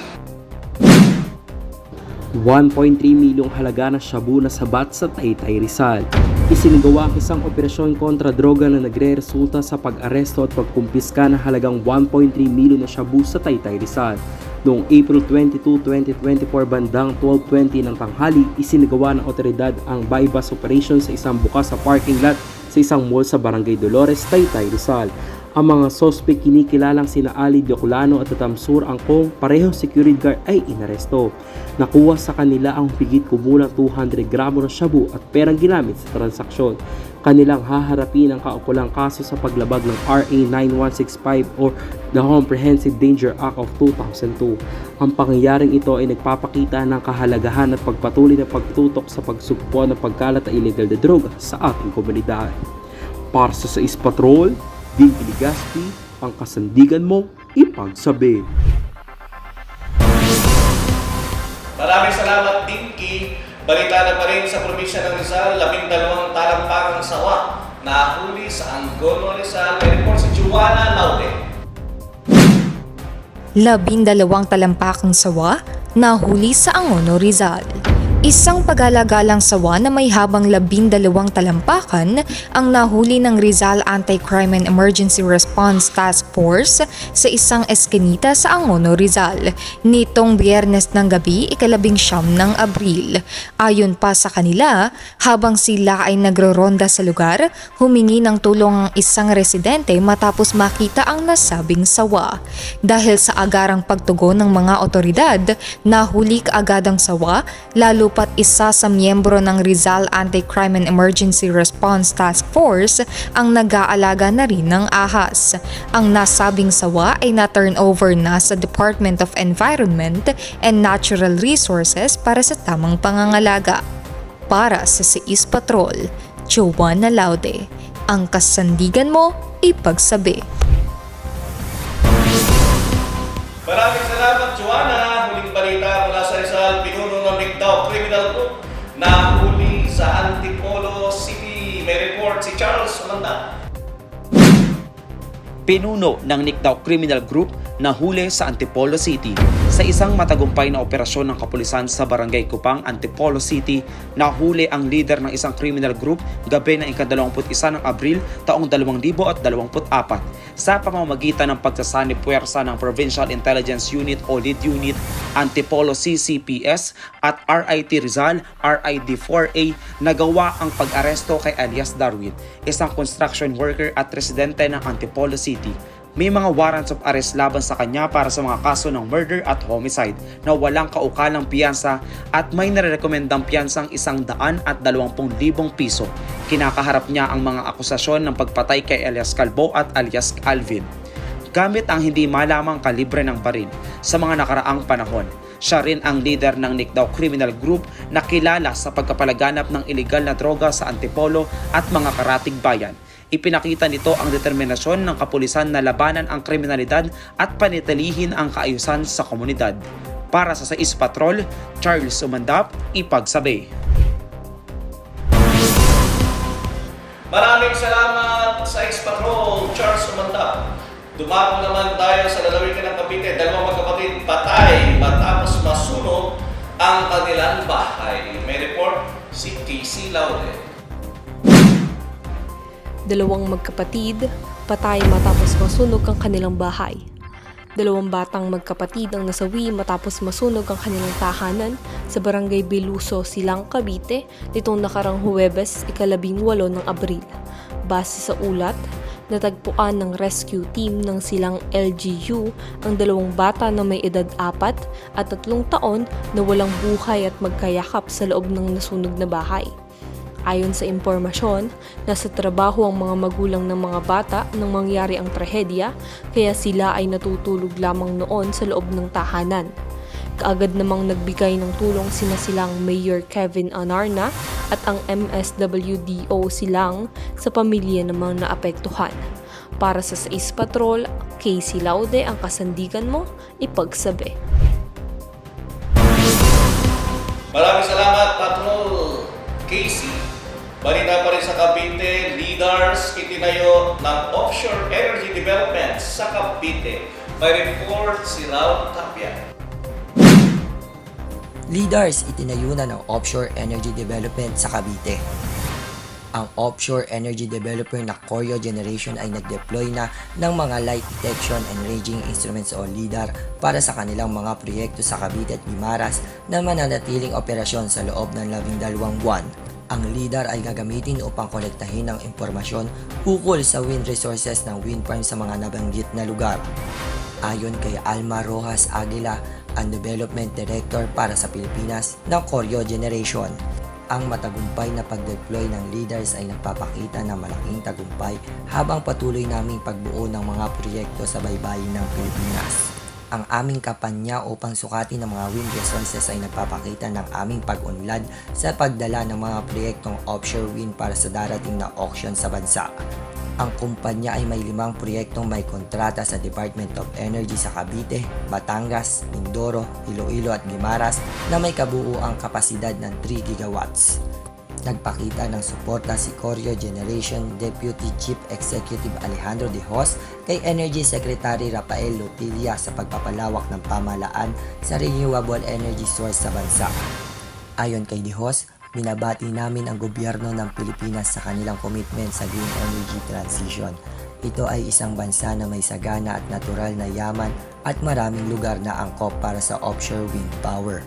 1.3 milyong halaga na shabu na sabat sa Taytay Rizal. Isinagawa ang isang operasyon kontra droga na nagre-resulta sa pag-aresto at pagkumpiska ng halagang 1.3 milyon na shabu sa Taytay Rizal. Noong April 22, 2024 bandang 12:20 ng tanghali, isinagawa ng otoridad ang buy-bust operation sa isang bukas sa parking lot sa isang mall sa Barangay Dolores, Taytay Rizal. Ang mga sospek kinikilalang sina Ali Dioculano at Tatamsur Angkong, pareho security guard ay inaresto. Nakuha sa kanila ang higit kumulang 200 gramo ng shabu at perang ginamit sa transaksyon. Kanilang haharapin ang kaukulang kaso sa paglabag ng RA 9165 or the Comprehensive Danger Act of 2002. Ang pangyayaring ito ay nagpapakita ng kahalagahan at pagpatuloy na pagtutok sa pagsugpo ng pagkalat ng illegal na droga sa ating komunidad. Para sa 6 Patrol, Dinky Legaspi, ang kasandigan mo, ipagsabi. Maraming salamat, Dinky. Balita na pa rin sa probinsya ng Rizal, 12 talampakang sawa nahuli sa Angono, Rizal. May report si Juana Laude. 12 talampakang sawa nahuli sa Angono, Rizal. Isang pag-alagalang sawa na may habang 12 talampakan ang nahuli ng Rizal Anti-Crime and Emergency Response Task Force sa isang eskinita sa Angono, Rizal nitong Biyernes ng gabi, 19 ng Abril. Ayon pa sa kanila, habang sila ay nagro-ronda sa lugar, humingi ng tulong ang isang residente matapos makita ang nasabing sawa. Dahil sa agarang pagtugon ng mga otoridad, nahuli kaagad ang sawa, lalo pat isa sa miyembro ng Rizal Anti-Crime and Emergency Response Task Force ang nag-aalaga na rin ng ahas. Ang nasabing sawa ay na-turn over na sa Department of Environment and Natural Resources para sa tamang pangangalaga. Para sa 6 Patrol, Juana Laude, ang kasandigan mo, ipagsabi. Maraming salamat, Juana. Huling balita mula sa Rizal, pinuno ng Nicdaw Criminal Group na huli sa Antipolo City. May report si Charles Umanda. Pinuno ng Nicdaw Criminal Group na huli sa Antipolo City. Sa isang matagumpay na operasyon ng kapulisan sa Barangay Kupang, Antipolo City, nahuli ang leader ng isang criminal group gabi ng ika-21 ng Abril taong 2024 sa pamamagitan ng pagsasanib puwersa ng Provincial Intelligence Unit o Lead Unit, Antipolo CCPS at RIT Rizal, RID4A, nagawa ang pag-aresto kay Elias Darwin, isang construction worker at residente ng Antipolo City. May mga warrants of arrest laban sa kanya para sa mga kaso ng murder at homicide na walang kaukalang piyansa at may narerekomendang piyansang 120,000 piso. Kinakaharap niya ang mga akusasyon ng pagpatay kay alias Calvo at alias Alvin gamit ang hindi malamang kalibre ng baril sa mga nakaraang panahon. Siya rin ang leader ng Nikdao Criminal Group na kilala sa pagkapalaganap ng iligal na droga sa Antipolo at mga karatig bayan. Ipinakita nito ang determinasyon ng kapulisan na labanan ang kriminalidad at panitilihin ang kaayusan sa komunidad. Para sa 6 Patrol, Charles Umandap, Ipagsabi. Maraming salamat sa 6 Patrol, Charles Umandap. Dumako naman tayo sa lalawigan ng Cavite. Dalawang magkapatid patay matapos masunog ang kanilang bahay. May report si Casey Laude. Dalawang magkapatid, patay matapos masunog ang kanilang bahay. Dalawang batang magkapatid ang nasawi matapos masunog ang kanilang tahanan sa Barangay Beluso, Silang, Cavite nitong nakarang Huwebes, 18 ng Abril. Base sa ulat, natagpuan ng rescue team ng Silang LGU ang dalawang bata na may edad 4 at 3 taon na walang buhay at magkayakap sa loob ng nasunog na bahay. Ayon sa impormasyon, nasa trabaho ang mga magulang ng mga bata nang mangyari ang trahedya, kaya sila ay natutulog lamang noon sa loob ng tahanan. Kaagad namang nagbigay ng tulong silang Mayor Kevin Anarna at ang MSWDO Silang sa pamilya ng mga naapektuhan. Para sa 6 Patrol, Casey Laude, ang kasandigan mo, Ipagsabi. Maraming salamat, Patrol Casey. Balita pa rin sa Cavite, leaders itinayo ng offshore energy development sa Cavite. May report si Raul Tapia. Leaders itinayo na ng offshore energy development sa Cavite. Ang offshore energy developer na Koryo Generation ay nag-deploy na ng mga light detection and ranging instruments o LIDAR para sa kanilang mga proyekto sa Cavite at Guimaras na mananatiling operasyon sa loob ng 12 buwan. Ang LIDAR ay gagamitin upang kolektahin ng impormasyon ukol sa wind resources ng wind farm sa mga nabanggit na lugar. Ayon kay Alma Rojas Aguila, ang Development Director para sa Pilipinas ng Koryo Generation, ang matagumpay na pag-deploy ng LIDARs ay nagpapakita ng malaking tagumpay habang patuloy naming pagbuo ng mga proyekto sa baybayin ng Pilipinas. Ang aming kampanya upang sukatin ng mga wind resources ay nagpapakita ng aming pag-unlad sa pagdala ng mga proyektong offshore wind para sa darating na auction sa bansa. Ang kumpanya ay may 5 proyektong may kontrata sa Department of Energy sa Cavite, Batangas, Mindoro, Iloilo at Guimaras na may kabuuang kapasidad ng 3 gigawatts. Nagpakita ng suporta si Koryo Generation Deputy Chief Executive Alejandro De Hoz kay Energy Secretary Rafael Lotilla sa pagpapalawak ng pamahalaan sa renewable energy source sa bansa. Ayon kay De Hoz, binabati namin ang gobyerno ng Pilipinas sa kanilang commitment sa green energy transition. Ito ay isang bansa na may sagana at natural na yaman at maraming lugar na angkop para sa offshore wind power.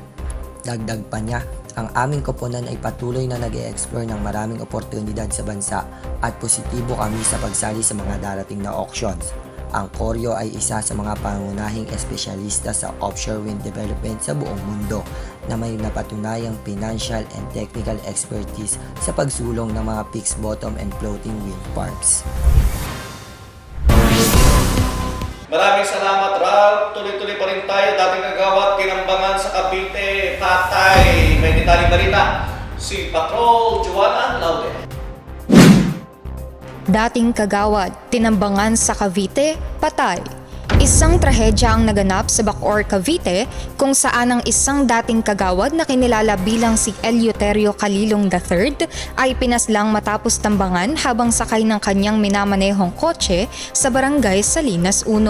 Dagdag pa niya, ang aming koponan ay patuloy na nag-e-explore ng maraming oportunidad sa bansa at positibo kami sa pagsali sa mga darating na auctions. Ang Koryo ay isa sa mga pangunahing espesyalista sa offshore wind development sa buong mundo na may napatunayang financial and technical expertise sa pagsulong ng mga fixed bottom and floating wind farms. Maraming salamat, Ralph. Tuloy-tuloy pa rin tayo. Dating kagawad, kinambangan sa Cavite, patay. May detaling balita. Si Patrol Joanna Laude. Dating kagawad, tinambangan sa Cavite, patay. Isang trahedya ang naganap sa Bacoor, Cavite kung saan ang isang dating kagawad na kinilala bilang si Eleuterio Calilong III ay pinaslang matapos tambangan habang sakay ng kanyang minamanehong kotse sa barangay Salinas 1.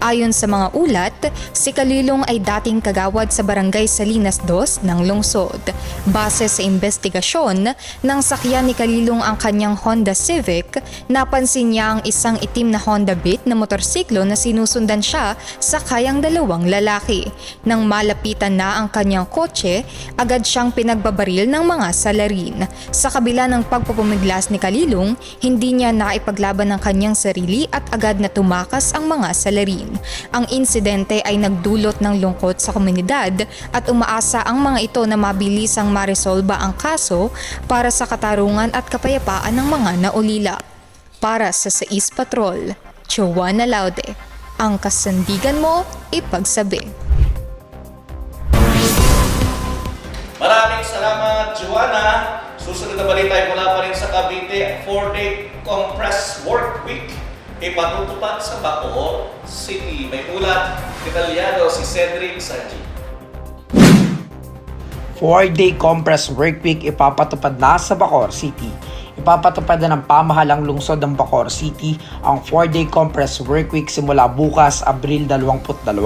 Ayon sa mga ulat, si Calilong ay dating kagawad sa barangay Salinas 2 ng lungsod. Base sa investigasyon, nang sakyan ni Calilong ang kanyang Honda Civic, napansin niya ang isang itim na Honda Beat na motorsiklo na sinusundan sinusundan siya sa kayang dalawang lalaki. Nang malapitan na ang kanyang kotse, agad siyang pinagbabaril ng mga salarin. Sa kabila ng pagpupumiglas ni Kalilong, hindi niya naipaglaban ng kanyang sarili at agad na tumakas ang mga salarin. Ang insidente ay nagdulot ng lungkot sa komunidad at umaasa ang mga ito na mabilisang maresolba ang kaso para sa katarungan at kapayapaan ng mga naulila. Para sa 6 Patrol, Joanna Laude, ang kasandigan mo ipagsabi. Maraming salamat, Joanna. Susunod na balita ay mula pa rin sa Cavite, 4-day compressed work week ipatutupad sa Bacoor City. May ulat, detalyado si Cedric Sanji. 4-day compressed work week ipapatupad na sa Bacoor City. Ipapatupad na ng pamahalang lungsod ng Bacoor City ang 4-day compressed work week simula bukas, Abril 22,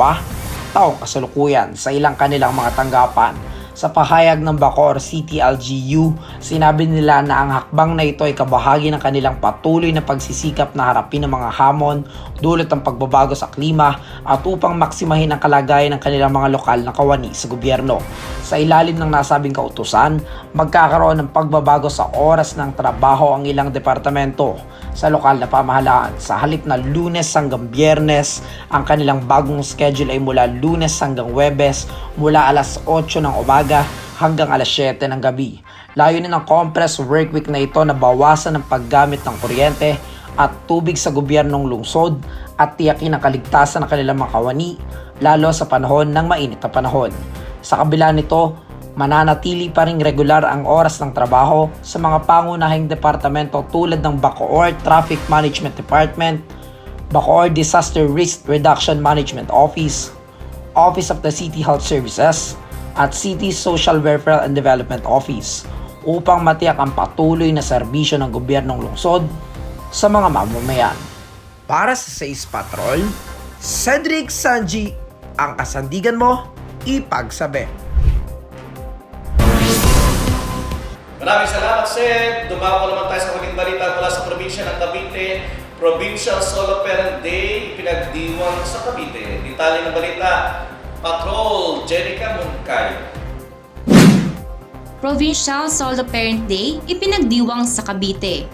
taong kasalukuyan sa ilang kanilang mga tanggapan. Sa pahayag ng Bacoor City LGU, sinabi nila na ang hakbang na ito ay kabahagi ng kanilang patuloy na pagsisikap na harapin ang mga hamon dulot ng pagbabago sa klima at upang maksimahin ang kalagayan ng kanilang mga lokal na kawani sa gobyerno. Sa ilalim ng nasabing kautusan, magkakaroon ng pagbabago sa oras ng trabaho ang ilang departamento sa lokal na pamahalaan. Sa halip na Lunes hanggang Biyernes, ang kanilang bagong schedule ay mula Lunes hanggang Huwebes mula alas 8 ng umaga hanggang alas 7 ng gabi. Layunin ng compressed work week na ito na bawasan ang paggamit ng kuryente at tubig sa gobyernong lungsod at tiyakin ang kaligtasan ng kanilang mga kawani, lalo sa panahon ng mainit na panahon. Sa kabila nito, mananatili pa ring regular ang oras ng trabaho sa mga pangunahing departamento tulad ng Bacoor Traffic Management Department, Bacoor Disaster Risk Reduction Management Office, Office of the City Health Services, at City Social Welfare and Development Office upang matiyak ang patuloy na serbisyo ng gobyernong lungsod sa mga mamamayan. Para sa 6 Patrol, Cedric Sanji, ang kasandigan mo ipagsabi. Maraming salamat, Seth. Dumako naman tayo sa huling balita mula sa probinsya ng Cavite. Provincial Solo Parent Day pinagdiwang sa Cavite. Detalye ng balita, Patrol Jenica Munkay. Provincial Solo Parent Day ipinagdiwang sa Cavite.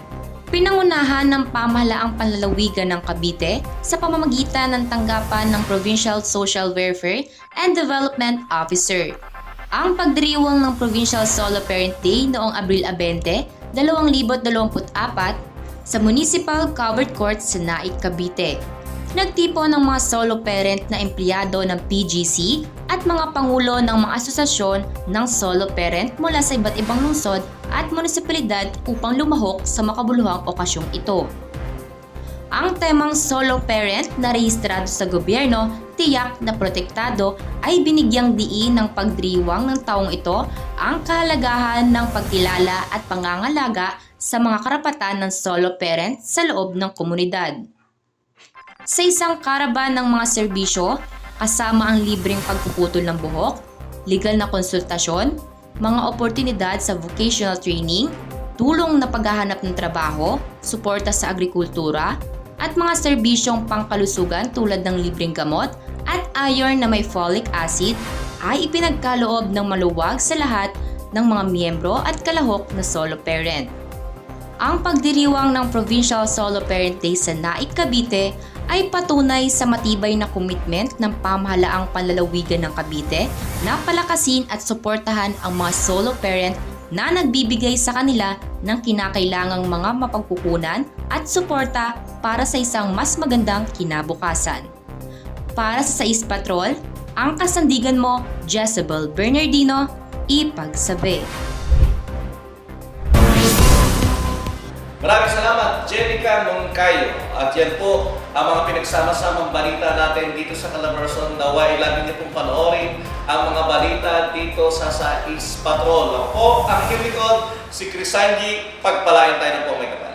Pinangunahan ng pamahalaang panlalawigan ng Cavite sa pamamagitan ng tanggapan ng Provincial Social Welfare and Development Officer. Ang pagdiriwang ng Provincial Solo Parent Day noong Abril 20, 2024 sa Municipal Covered Court sa Naik, Cavite. Nagtipo ng mga solo parent na empleyado ng PGC at mga pangulo ng mga asosasyon ng solo parent mula sa iba't ibang lungsod at munisipalidad upang lumahok sa makabuluhang okasyong ito. Ang temang solo parent na rehistrado sa gobyerno, tiyak na protektado ay binigyang diin ng pagdiriwang ng taong ito ang kahalagahan ng pagkilala at pangangalaga sa mga karapatan ng solo parent sa loob ng komunidad. Sa isang karaban ng mga serbisyo, kasama ang libreng pagpuputol ng buhok, legal na konsultasyon, mga oportunidad sa vocational training, tulong na paghahanap ng trabaho, suporta sa agrikultura, at mga serbisyong pangkalusugan tulad ng libreng gamot at iron na may folic acid ay ipinagkaloob ng maluwag sa lahat ng mga miyembro at kalahok na solo parent. Ang pagdiriwang ng Provincial Solo Parent Day sa Naik, Cavite ay patunay sa matibay na komitment ng pamahalaang panlalawigan ng Cavite na palakasin at suportahan ang mga solo parent na nagbibigay sa kanila ng kinakailangang mga mapagkukunan at suporta para sa isang mas magandang kinabukasan. Para sa 6 Patrol, ang kasandigan mo, Jezebel Bernardino, ipagsabi. Maraming salamat, Jenica Moncayo. At yan po ang mga pinagsama-samang balita natin dito sa Calabarzon. Naway lagi niyo pong panoorin ang mga balita dito sa 6 Patrol. Ako po, ang inyong likod, si Chris Sanji. Pagpalain tayo ng po may kapatid.